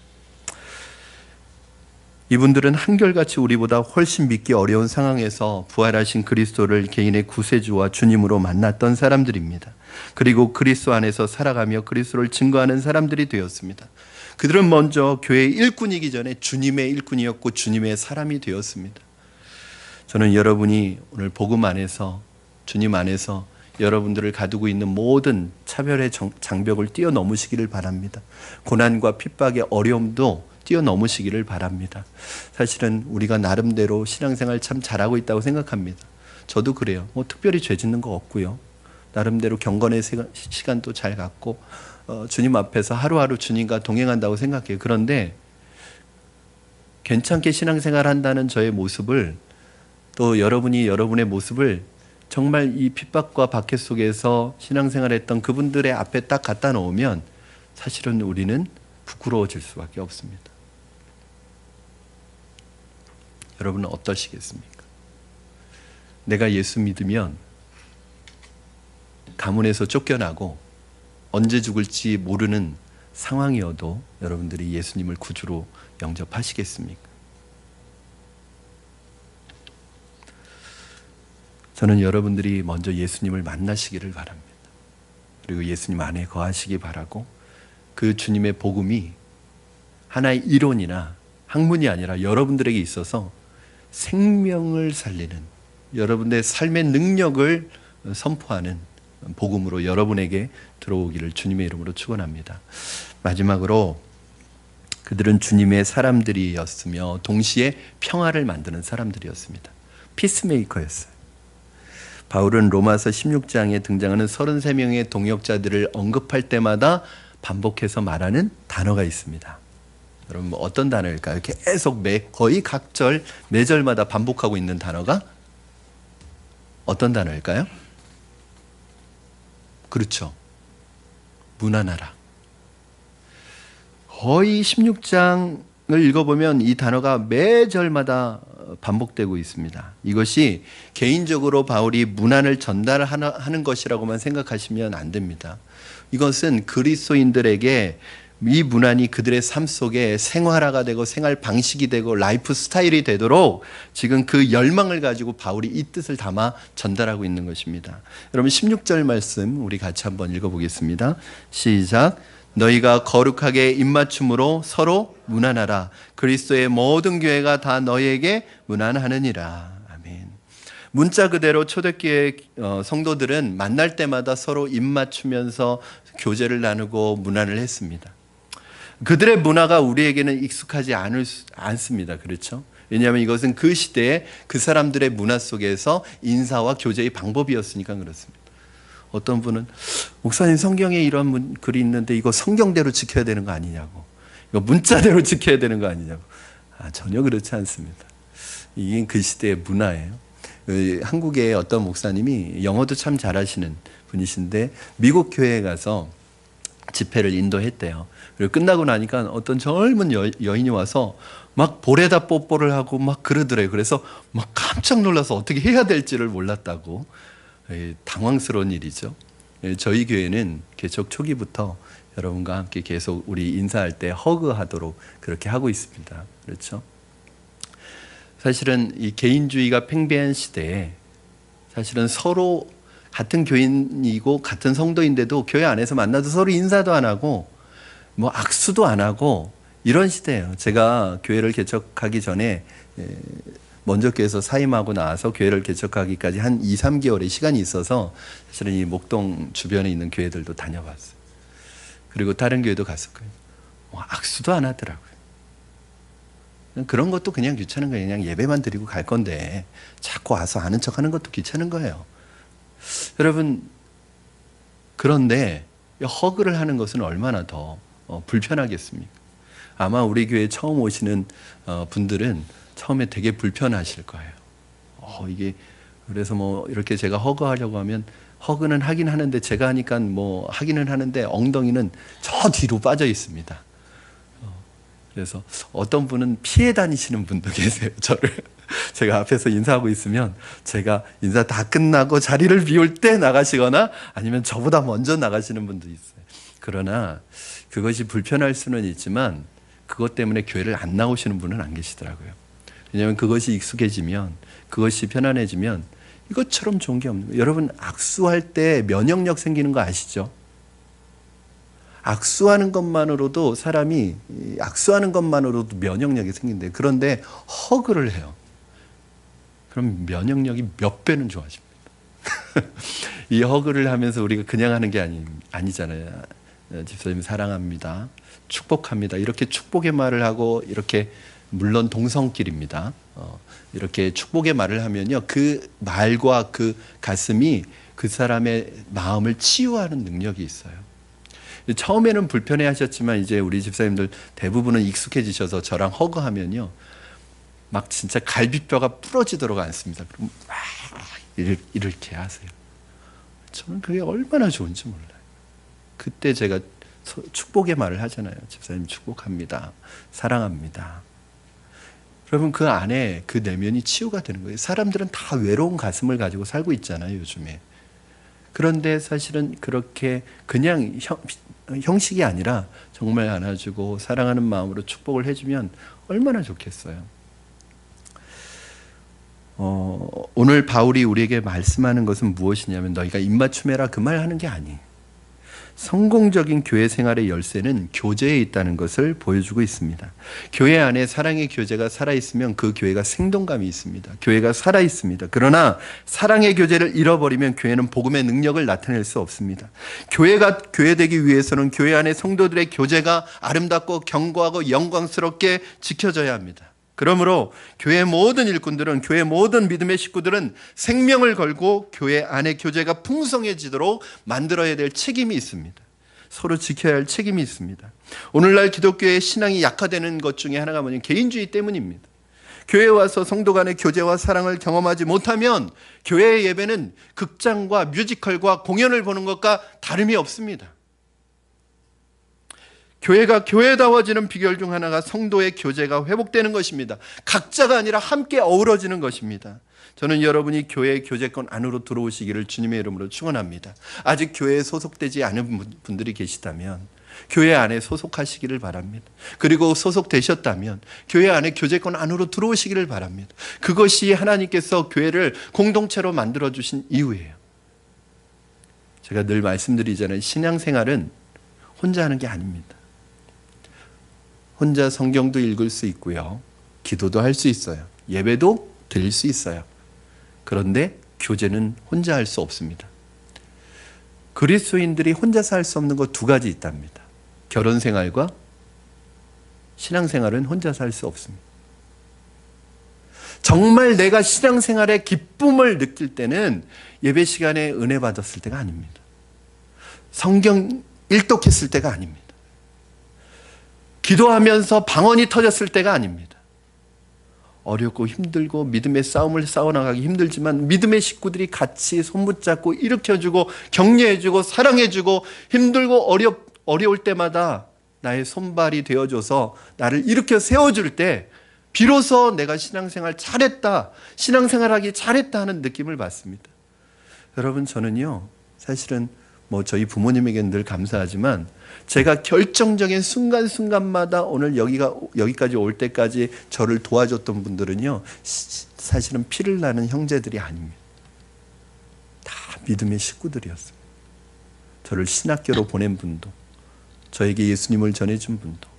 이분들은 한결같이 우리보다 훨씬 믿기 어려운 상황에서 부활하신 그리스도를 개인의 구세주와 주님으로 만났던 사람들입니다. 그리고 그리스도 안에서 살아가며 그리스도를 증거하는 사람들이 되었습니다. 그들은 먼저 교회의 일꾼이기 전에 주님의 일꾼이었고 주님의 사람이 되었습니다. 저는 여러분이 오늘 복음 안에서, 주님 안에서 여러분들을 가두고 있는 모든 차별의 장벽을 뛰어넘으시기를 바랍니다. 고난과 핍박의 어려움도 뛰어넘으시기를 바랍니다. 사실은 우리가 나름대로 신앙생활 참 잘하고 있다고 생각합니다. 저도 그래요. 특별히 죄 짓는 거 없고요. 나름대로 경건의 시간도 잘 갖고 주님 앞에서 하루하루 주님과 동행한다고 생각해요. 그런데 괜찮게 신앙생활 한다는 저의 모습을, 또 여러분이 여러분의 모습을 정말 이 핍박과 박해 속에서 신앙생활했던 그분들의 앞에 딱 갖다 놓으면 사실은 우리는 부끄러워질 수밖에 없습니다. 여러분은 어떠시겠습니까? 내가 예수 믿으면 가문에서 쫓겨나고 언제 죽을지 모르는 상황이어도 여러분들이 예수님을 구주로 영접하시겠습니까? 저는 여러분들이 먼저 예수님을 만나시기를 바랍니다. 그리고 예수님 안에 거하시기 바라고, 그 주님의 복음이 하나의 이론이나 학문이 아니라 여러분들에게 있어서 생명을 살리는, 여러분의 삶의 능력을 선포하는 복음으로 여러분에게 들어오기를 주님의 이름으로 축원합니다. 마지막으로 그들은 주님의 사람들이었으며 동시에 평화를 만드는 사람들이었습니다. 피스메이커였어요. 바울은 로마서 16장에 등장하는 33명의 동역자들을 언급할 때마다 반복해서 말하는 단어가 있습니다. 여러분 어떤 단어일까요? 계속 거의 각 절, 매절마다 반복하고 있는 단어가 어떤 단어일까요? 그렇죠. 무난하라. 거의 16장을 읽어보면 이 단어가 매절마다 반복되고 있습니다. 이것이 개인적으로 바울이 문안을 전달하는 것이라고만 생각하시면 안 됩니다. 이것은 그리스도인들에게 이 문안이 그들의 삶 속에 생활화가 되고 생활 방식이 되고 라이프 스타일이 되도록 지금 그 열망을 가지고 바울이 이 뜻을 담아 전달하고 있는 것입니다. 여러분 16절 말씀 우리 같이 한번 읽어보겠습니다. 시작. 너희가 거룩하게 입맞춤으로 서로 문안하라. 그리스도의 모든 교회가 다 너희에게 문안하느니라. 아멘. 문자 그대로 초대교회 성도들은 만날 때마다 서로 입맞추면서 교제를 나누고 문안을 했습니다. 그들의 문화가 우리에게는 익숙하지 않습니다. 그렇죠? 왜냐하면 이것은 그 시대에 그 사람들의 문화 속에서 인사와 교제의 방법이었으니까 그렇습니다. 어떤 분은 목사님 성경에 이런 글이 있는데 이거 성경대로 지켜야 되는 거 아니냐고, 이거 문자대로 지켜야 되는 거 아니냐고. 전혀 그렇지 않습니다. 이게 그 시대의 문화예요. 한국의 어떤 목사님이 영어도 참 잘하시는 분이신데 미국 교회에 가서 집회를 인도했대요. 그리고 끝나고 나니까 어떤 젊은 여인이 와서 막 볼에다 뽀뽀를 하고 막 그러더래요. 그래서 막 깜짝 놀라서 어떻게 해야 될지를 몰랐다고. 당황스러운 일이죠. 저희 교회는 개척 초기부터 여러분과 함께 계속 우리 인사할 때 허그하도록 그렇게 하고 있습니다. 그렇죠? 사실은 이 개인주의가 팽배한 시대에 사실은 서로 같은 교인이고 같은 성도인데도 교회 안에서 만나도 서로 인사도 안 하고 뭐 악수도 안 하고 이런 시대예요. 제가 교회를 개척하기 전에 먼저 교회에서 사임하고 나와서 교회를 개척하기까지 한 2, 3개월의 시간이 있어서 사실은 이 목동 주변에 있는 교회들도 다녀봤어요. 그리고 다른 교회도 갔었고요. 악수도 안 하더라고요. 그런 것도 그냥 귀찮은 거예요. 그냥 예배만 드리고 갈 건데 자꾸 와서 아는 척하는 것도 귀찮은 거예요. 여러분, 그런데 허그를 하는 것은 얼마나 더 불편하겠습니까? 아마 우리 교회에 처음 오시는 분들은 처음에 되게 불편하실 거예요. 이게 그래서 뭐 이렇게 제가 허그하려고 하면 허그는 하긴 하는데 제가 하니까 뭐 하기는 하는데 엉덩이는 저 뒤로 빠져 있습니다. 그래서 어떤 분은 피해 다니시는 분도 계세요. 저를 제가 앞에서 인사하고 있으면 제가 인사 다 끝나고 자리를 비울 때 나가시거나 아니면 저보다 먼저 나가시는 분도 있어요. 그러나 그것이 불편할 수는 있지만 그것 때문에 교회를 안 나오시는 분은 안 계시더라고요. 왜냐하면 그것이 익숙해지면, 그것이 편안해지면 이것처럼 좋은 게 없는 거예요. 여러분, 악수할 때 면역력 생기는 거 아시죠? 악수하는 것만으로도 사람이 악수하는 것만으로도 면역력이 생긴대요. 그런데 허그를 해요. 그럼 면역력이 몇 배는 좋아집니다. 이 허그를 하면서 우리가 그냥 하는 게 아니잖아요. 집사님 사랑합니다, 축복합니다, 이렇게 축복의 말을 하고, 이렇게 물론 동성끼리입니다. 이렇게 축복의 말을 하면요, 그 말과 그 가슴이 그 사람의 마음을 치유하는 능력이 있어요. 처음에는 불편해 하셨지만 이제 우리 집사님들 대부분은 익숙해지셔서 저랑 허그하면요, 막 진짜 갈비뼈가 부러지도록 앉습니다. 그럼 막 이렇게 하세요. 저는 그게 얼마나 좋은지 몰라요. 그때 제가 축복의 말을 하잖아요. 집사님 축복합니다, 사랑합니다. 여러분, 그 안에 그 내면이 치유가 되는 거예요. 사람들은 다 외로운 가슴을 가지고 살고 있잖아요, 요즘에. 그런데 사실은 그렇게 그냥 형식이 아니라 정말 안아주고 사랑하는 마음으로 축복을 해주면 얼마나 좋겠어요. 오늘 바울이 우리에게 말씀하는 것은 무엇이냐면 너희가 입맞춤해라 그 말 하는 게 아니에요. 성공적인 교회 생활의 열쇠는 교제에 있다는 것을 보여주고 있습니다. 교회 안에 사랑의 교제가 살아있으면 그 교회가 생동감이 있습니다. 교회가 살아있습니다. 그러나 사랑의 교제를 잃어버리면 교회는 복음의 능력을 나타낼 수 없습니다. 교회가 교회되기 위해서는 교회 안에 성도들의 교제가 아름답고 견고하고 영광스럽게 지켜져야 합니다. 그러므로 교회 모든 일꾼들은, 교회 모든 믿음의 식구들은 생명을 걸고 교회 안의 교제가 풍성해지도록 만들어야 될 책임이 있습니다. 서로 지켜야 할 책임이 있습니다. 오늘날 기독교의 신앙이 약화되는 것 중에 하나가 뭐냐면 개인주의 때문입니다. 교회에 와서 성도 간의 교제와 사랑을 경험하지 못하면 교회의 예배는 극장과 뮤지컬과 공연을 보는 것과 다름이 없습니다. 교회가 교회다워지는 비결 중 하나가 성도의 교제가 회복되는 것입니다. 각자가 아니라 함께 어우러지는 것입니다. 저는 여러분이 교회의 교제권 안으로 들어오시기를 주님의 이름으로 축원합니다. 아직 교회에 소속되지 않은 분들이 계시다면 교회 안에 소속하시기를 바랍니다. 그리고 소속되셨다면 교회 안에 교제권 안으로 들어오시기를 바랍니다. 그것이 하나님께서 교회를 공동체로 만들어주신 이유예요. 제가 늘 말씀드리잖아요. 신앙생활은 혼자 하는 게 아닙니다. 혼자 성경도 읽을 수 있고요, 기도도 할 수 있어요, 예배도 드릴 수 있어요. 그런데 교제는 혼자 할 수 없습니다. 그리스도인들이 혼자서 할 수 없는 것 두 가지 있답니다. 결혼 생활과 신앙생활은 혼자 살 수 없습니다. 정말 내가 신앙생활의 기쁨을 느낄 때는 예배 시간에 은혜 받았을 때가 아닙니다. 성경 일독했을 때가 아닙니다. 기도하면서 방언이 터졌을 때가 아닙니다. 어렵고 힘들고 믿음의 싸움을 싸워나가기 힘들지만 믿음의 식구들이 같이 손붙잡고 일으켜주고 격려해주고 사랑해주고 힘들고 어려울 때마다 나의 손발이 되어줘서 나를 일으켜 세워줄 때 비로소 내가 신앙생활 잘했다, 신앙생활하기 잘했다 하는 느낌을 받습니다. 여러분, 저는요 사실은 저희 부모님에게는 늘 감사하지만 제가 결정적인 순간순간마다 오늘 여기까지 올 때까지 저를 도와줬던 분들은요 사실은 피를 나는 형제들이 아닙니다. 다 믿음의 식구들이었어요. 저를 신학교로 보낸 분도, 저에게 예수님을 전해준 분도,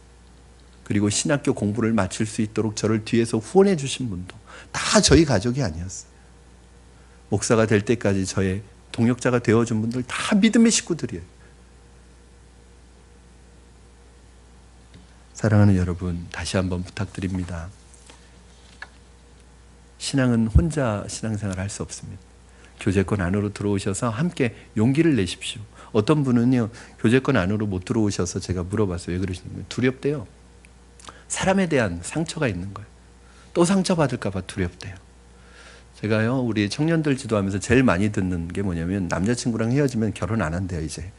그리고 신학교 공부를 마칠 수 있도록 저를 뒤에서 후원해 주신 분도 다 저희 가족이 아니었어요. 목사가 될 때까지 저의 동역자가 되어준 분들 다 믿음의 식구들이에요. 사랑하는 여러분, 다시 한번 부탁드립니다. 신앙은 혼자 신앙생활을 할 수 없습니다. 교제권 안으로 들어오셔서 함께 용기를 내십시오. 어떤 분은요 교제권 안으로 못 들어오셔서 제가 물어봤어요. 왜 그러시는 거예요? 두렵대요. 사람에 대한 상처가 있는 거예요. 또 상처받을까 봐 두렵대요. 제가요 우리 청년들 지도하면서 제일 많이 듣는 게 뭐냐면 남자친구랑 헤어지면 결혼 안 한대요 이제.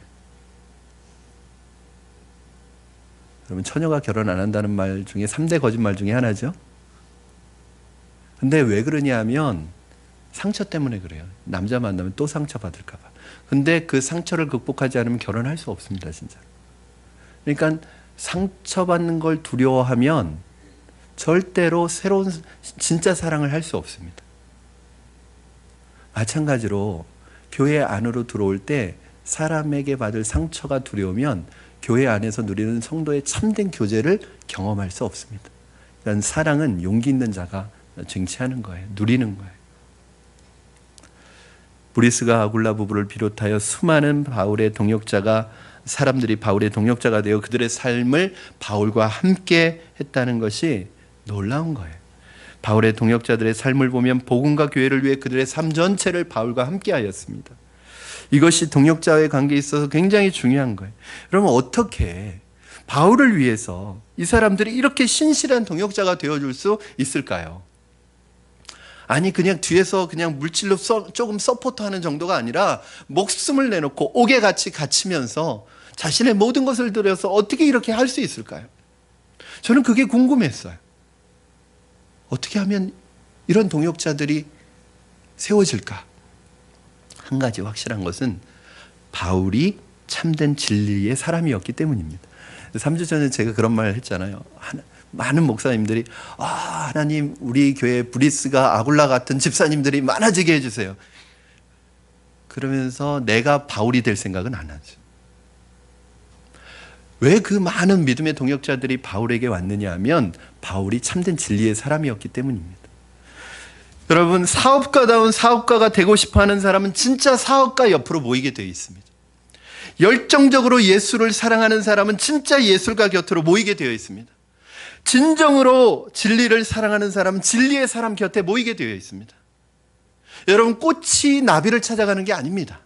그러면 처녀가 결혼 안 한다는 말 중에 3대 거짓말 중에 하나죠. 근데 왜 그러냐 하면 상처 때문에 그래요. 남자 만나면 또 상처받을까 봐. 근데 그 상처를 극복하지 않으면 결혼할 수 없습니다 진짜. 그러니까 상처받는 걸 두려워하면 절대로 새로운 진짜 사랑을 할 수 없습니다. 마찬가지로 교회 안으로 들어올 때 사람에게 받을 상처가 두려우면 교회 안에서 누리는 성도의 참된 교제를 경험할 수 없습니다. 그러니까 사랑은 용기 있는 자가 쟁취하는 거예요. 누리는 거예요. 브리스가 아굴라 부부를 비롯하여 수많은 사람들이 바울의 동역자가 되어 그들의 삶을 바울과 함께 했다는 것이 놀라운 거예요. 바울의 동역자들의 삶을 보면 복음과 교회를 위해 그들의 삶 전체를 바울과 함께 하였습니다. 이것이 동역자와의 관계에 있어서 굉장히 중요한 거예요. 그러면 어떻게 바울을 위해서 이 사람들이 이렇게 신실한 동역자가 되어줄 수 있을까요? 아니 그냥 뒤에서 그냥 물질로 조금 서포트하는 정도가 아니라 목숨을 내놓고 옥에같이 갇히면서 자신의 모든 것을 들여서 어떻게 이렇게 할 수 있을까요? 저는 그게 궁금했어요. 어떻게 하면 이런 동역자들이 세워질까? 한 가지 확실한 것은 바울이 참된 진리의 사람이었기 때문입니다. 3주 전에 제가 그런 말을 했잖아요. 많은 목사님들이 하나님 우리 교회 브리스가 아굴라 같은 집사님들이 많아지게 해주세요. 그러면서 내가 바울이 될 생각은 안 하죠. 왜 그 많은 믿음의 동역자들이 바울에게 왔느냐 하면 바울이 참된 진리의 사람이었기 때문입니다. 여러분, 사업가다운 사업가가 되고 싶어하는 사람은 진짜 사업가 옆으로 모이게 되어 있습니다. 열정적으로 예수를 사랑하는 사람은 진짜 예술가 곁으로 모이게 되어 있습니다. 진정으로 진리를 사랑하는 사람은 진리의 사람 곁에 모이게 되어 있습니다. 여러분, 꽃이 나비를 찾아가는 게 아닙니다.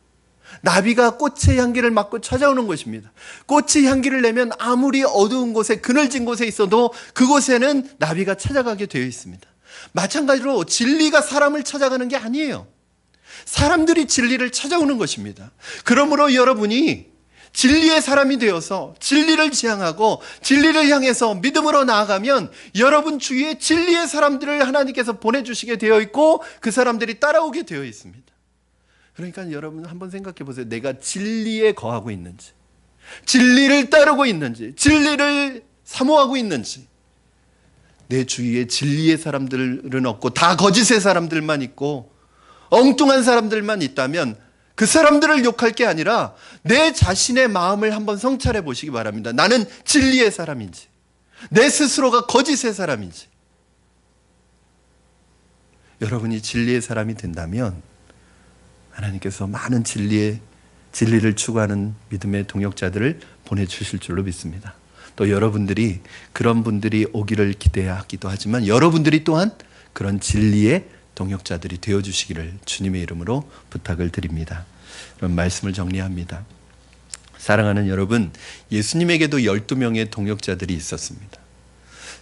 나비가 꽃의 향기를 맡고 찾아오는 것입니다. 꽃이 향기를 내면 아무리 어두운 곳에 그늘진 곳에 있어도 그곳에는 나비가 찾아가게 되어 있습니다. 마찬가지로 진리가 사람을 찾아가는 게 아니에요. 사람들이 진리를 찾아오는 것입니다. 그러므로 여러분이 진리의 사람이 되어서 진리를 지향하고 진리를 향해서 믿음으로 나아가면 여러분 주위에 진리의 사람들을 하나님께서 보내주시게 되어 있고 그 사람들이 따라오게 되어 있습니다. 그러니까 여러분 한번 생각해 보세요. 내가 진리에 거하고 있는지, 진리를 따르고 있는지, 진리를 사모하고 있는지. 내 주위에 진리의 사람들은 없고 다 거짓의 사람들만 있고 엉뚱한 사람들만 있다면 그 사람들을 욕할 게 아니라 내 자신의 마음을 한번 성찰해 보시기 바랍니다. 나는 진리의 사람인지 내 스스로가 거짓의 사람인지. 여러분이 진리의 사람이 된다면 하나님께서 많은 진리를 추구하는 믿음의 동역자들을 보내주실 줄로 믿습니다. 또 여러분들이 그런 분들이 오기를 기대하기도 하지만 여러분들이 또한 그런 진리의 동역자들이 되어주시기를 주님의 이름으로 부탁을 드립니다. 그럼 말씀을 정리합니다. 사랑하는 여러분, 예수님에게도 12명의 동역자들이 있었습니다.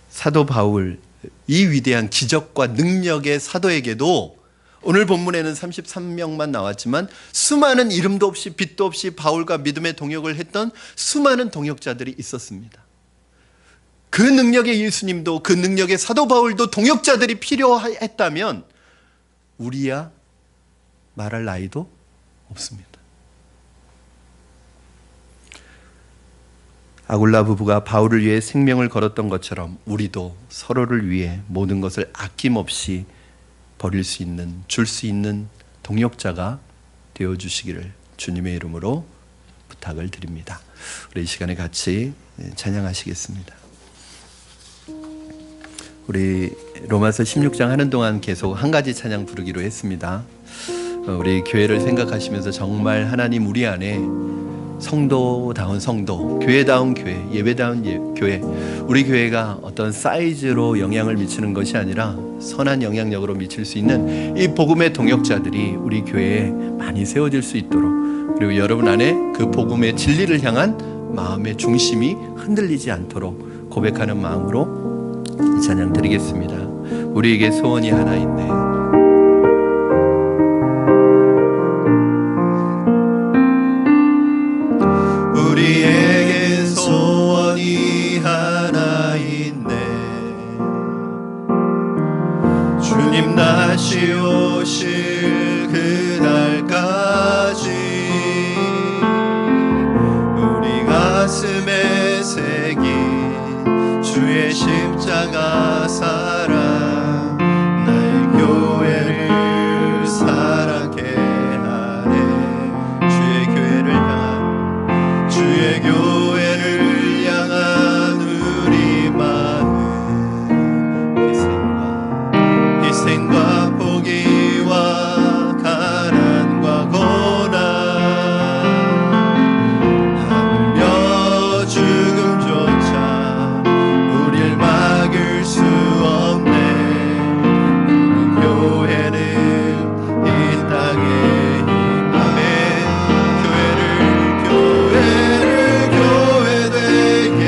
사도 바울, 이 위대한 기적과 능력의 사도에게도 오늘 본문에는 33명만 나왔지만 수많은 이름도 없이 빛도 없이 바울과 믿음의 동역을 했던 수많은 동역자들이 있었습니다. 그 능력의 예수님도 그 능력의 사도 바울도 동역자들이 필요했다면 우리야 말할 나이도 없습니다. 아굴라 부부가 바울을 위해 생명을 걸었던 것처럼 우리도 서로를 위해 모든 것을 아낌없이 버릴 수 있는, 줄 수 있는 동역자가 되어주시기를 주님의 이름으로 부탁을 드립니다. 우리 이 시간에 같이 찬양하시겠습니다. 우리 로마서 16장 하는 동안 계속 한 가지 찬양 부르기로 했습니다. 우리 교회를 생각하시면서 정말 하나님 우리 안에 성도다운 성도, 교회다운 교회, 예배다운 교회, 우리 교회가 어떤 사이즈로 영향을 미치는 것이 아니라 선한 영향력으로 미칠 수 있는 이 복음의 동역자들이 우리 교회에 많이 세워질 수 있도록, 그리고 여러분 안에 그 복음의 진리를 향한 마음의 중심이 흔들리지 않도록 고백하는 마음으로 이 찬양 드리겠습니다. 우리에게 소원이 하나 있네. 우리에게 소원이 하나 있네. 주님 다시 오실 그날까지 우리 가슴에 새긴 주의 십자가 사랑 나의 교회를 사랑케 하네. 주의 교회를 향한, 주의 교회를 향한 우리 마음, 희생과 포기와 가난과 고난 하물며 죽음조차 우릴 막을 수 없네. 우리 교회는 이 땅에 임하네. 교회를 교회되게,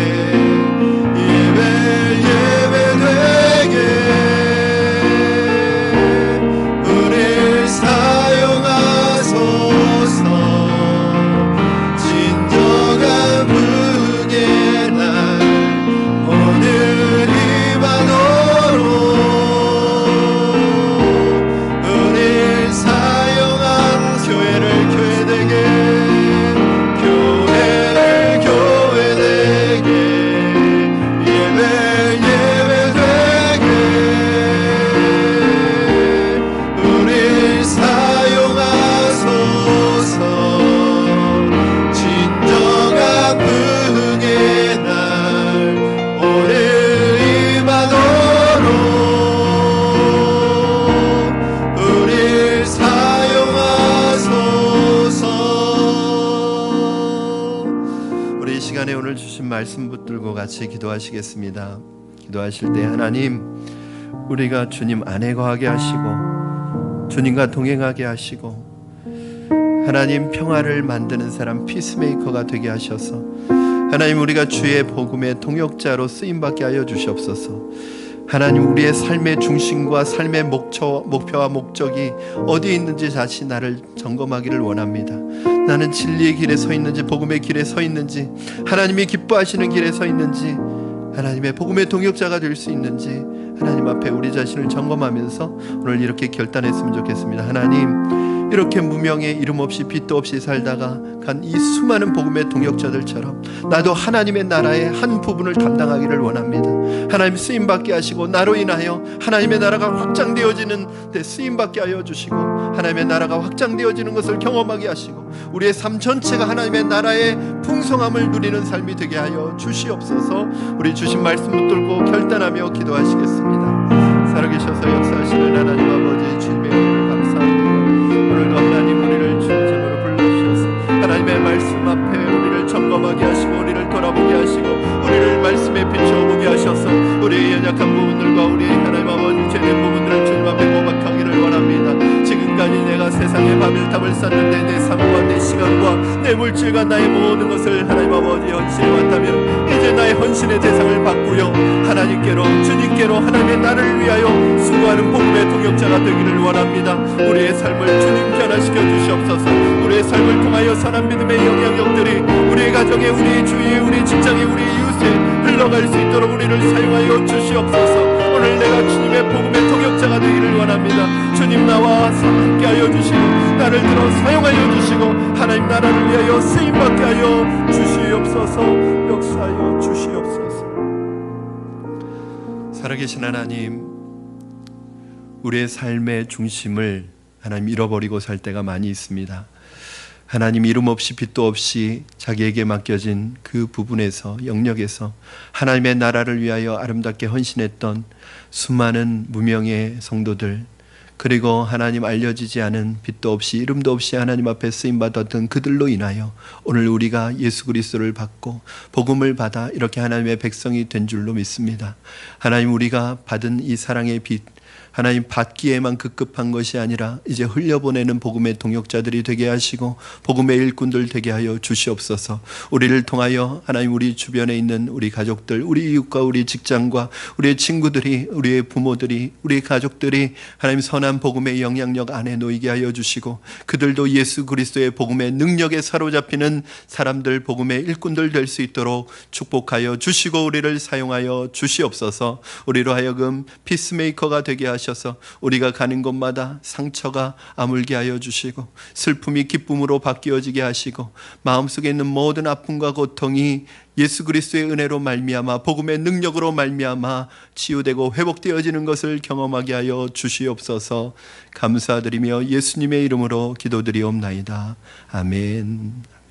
예배되게 우릴 사용하소서. 진정한 부흥의 날 오늘 이 만호로 우릴 사용한 교회를 교회되게, 교회를 교회되게, 예배되게 우릴 사용하소서. 진정한 부흥의 날 오늘 이 만호로 우릴 사용하소서. 우리 이 시간에 오늘 주신 말씀 붙들고 같이 기도하시겠습니다. 기도하실 때 하나님, 우리가 주님 안에 거하게 하시고 주님과 동행하게 하시고 하나님 평화를 만드는 사람, 피스메이커가 되게 하셔서 하나님 우리가 주의 복음의 동역자로 쓰임받게 하여 주시옵소서. 하나님 우리의 삶의 중심과 삶의 목표와 목적이 어디에 있는지 다시 나를 점검하기를 원합니다. 나는 진리의 길에 서 있는지 복음의 길에 서 있는지 하나님이 기뻐하시는 길에 서 있는지 하나님의 복음의 동역자가 될 수 있는지 하나님 앞에 우리 자신을 점검하면서 오늘 이렇게 결단했으면 좋겠습니다. 하나님, 이렇게 무명의 이름 없이 빛도 없이 살다가 간 이 수많은 복음의 동역자들처럼 나도 하나님의 나라의 한 부분을 담당하기를 원합니다. 하나님 쓰임받게 하시고 나로 인하여 하나님의 나라가 확장되어지는 데 쓰임받게 하여 주시고 하나님의 나라가 확장되어지는 것을 경험하게 하시고 우리의 삶 전체가 하나님의 나라의 풍성함을 누리는 삶이 되게 하여 주시옵소서. 우리 주신 말씀 붙들고 결단하며 기도하시겠습니다. 살아계셔서 역사하시는 하나님 아버지, 주님의 은혜를 감사합니다. 오늘도 하나님 우리를 주님으로 불러주셔서 하나님의 말씀 앞에 우리를 점검하게 하시고 우리를 돌아보게 하시고 우리를 내 물질과 나의 모든 것을 하나님 아버지 헌신해 왔다면 이제 나의 헌신의 대상을 바꾸려 하나님께로, 주님께로, 하나님의 나라를 위하여 수고하는 복음의 동역자가 되기를 원합니다. 우리의 삶을 주님 변화시켜 주시옵소서. 우리의 삶을 통하여 선한 믿음의 영향력들이 우리의 가정에, 우리 주위에, 우리 직장에, 우리 이웃에 흘러갈 수 있도록 우리를 사용하여 주시옵소서. 오늘 내가 주님의 복음의 동역자가 되기를 원합니다. 주님 나와 함께하여 주시고 나를 들어 사용하여 주시고 하나님 나라를 위하여 쓰임받게 하여 주시옵소서. 역사하여 주시옵소서. 살아계신 하나님, 우리의 삶의 중심을 하나님 잃어버리고 살 때가 많이 있습니다. 하나님, 이름 없이 빛도 없이 자기에게 맡겨진 그 부분에서, 영역에서 하나님의 나라를 위하여 아름답게 헌신했던 수많은 무명의 성도들, 그리고 하나님 알려지지 않은 빛도 없이 이름도 없이 하나님 앞에 쓰임받았던 그들로 인하여 오늘 우리가 예수 그리스도를 받고 복음을 받아 이렇게 하나님의 백성이 된 줄로 믿습니다. 하나님, 우리가 받은 이 사랑의 빛, 하나님 받기에만 급급한 것이 아니라 이제 흘려보내는 복음의 동역자들이 되게 하시고 복음의 일꾼들 되게 하여 주시옵소서. 우리를 통하여 하나님, 우리 주변에 있는 우리 가족들, 우리 이웃과 우리 직장과 우리의 친구들이, 우리의 부모들이, 우리 가족들이 하나님 선한 복음의 영향력 안에 놓이게 하여 주시고 그들도 예수 그리스도의 복음의 능력에 사로잡히는 사람들, 복음의 일꾼들 될 수 있도록 축복하여 주시고 우리를 사용하여 주시옵소서. 우리로 하여금 피스메이커가 되게 하시고 우리가 가는 곳마다 상처가 아물게 하여 주시고 슬픔이 기쁨으로 바뀌어지게 하시고 마음속에 있는 모든 아픔과 고통이 예수 그리스도의 은혜로 말미암아 복음의 능력으로 말미암아 치유되고 회복되어지는 것을 경험하게 하여 주시옵소서. 감사드리며 예수님의 이름으로 기도드리옵나이다. 아멘.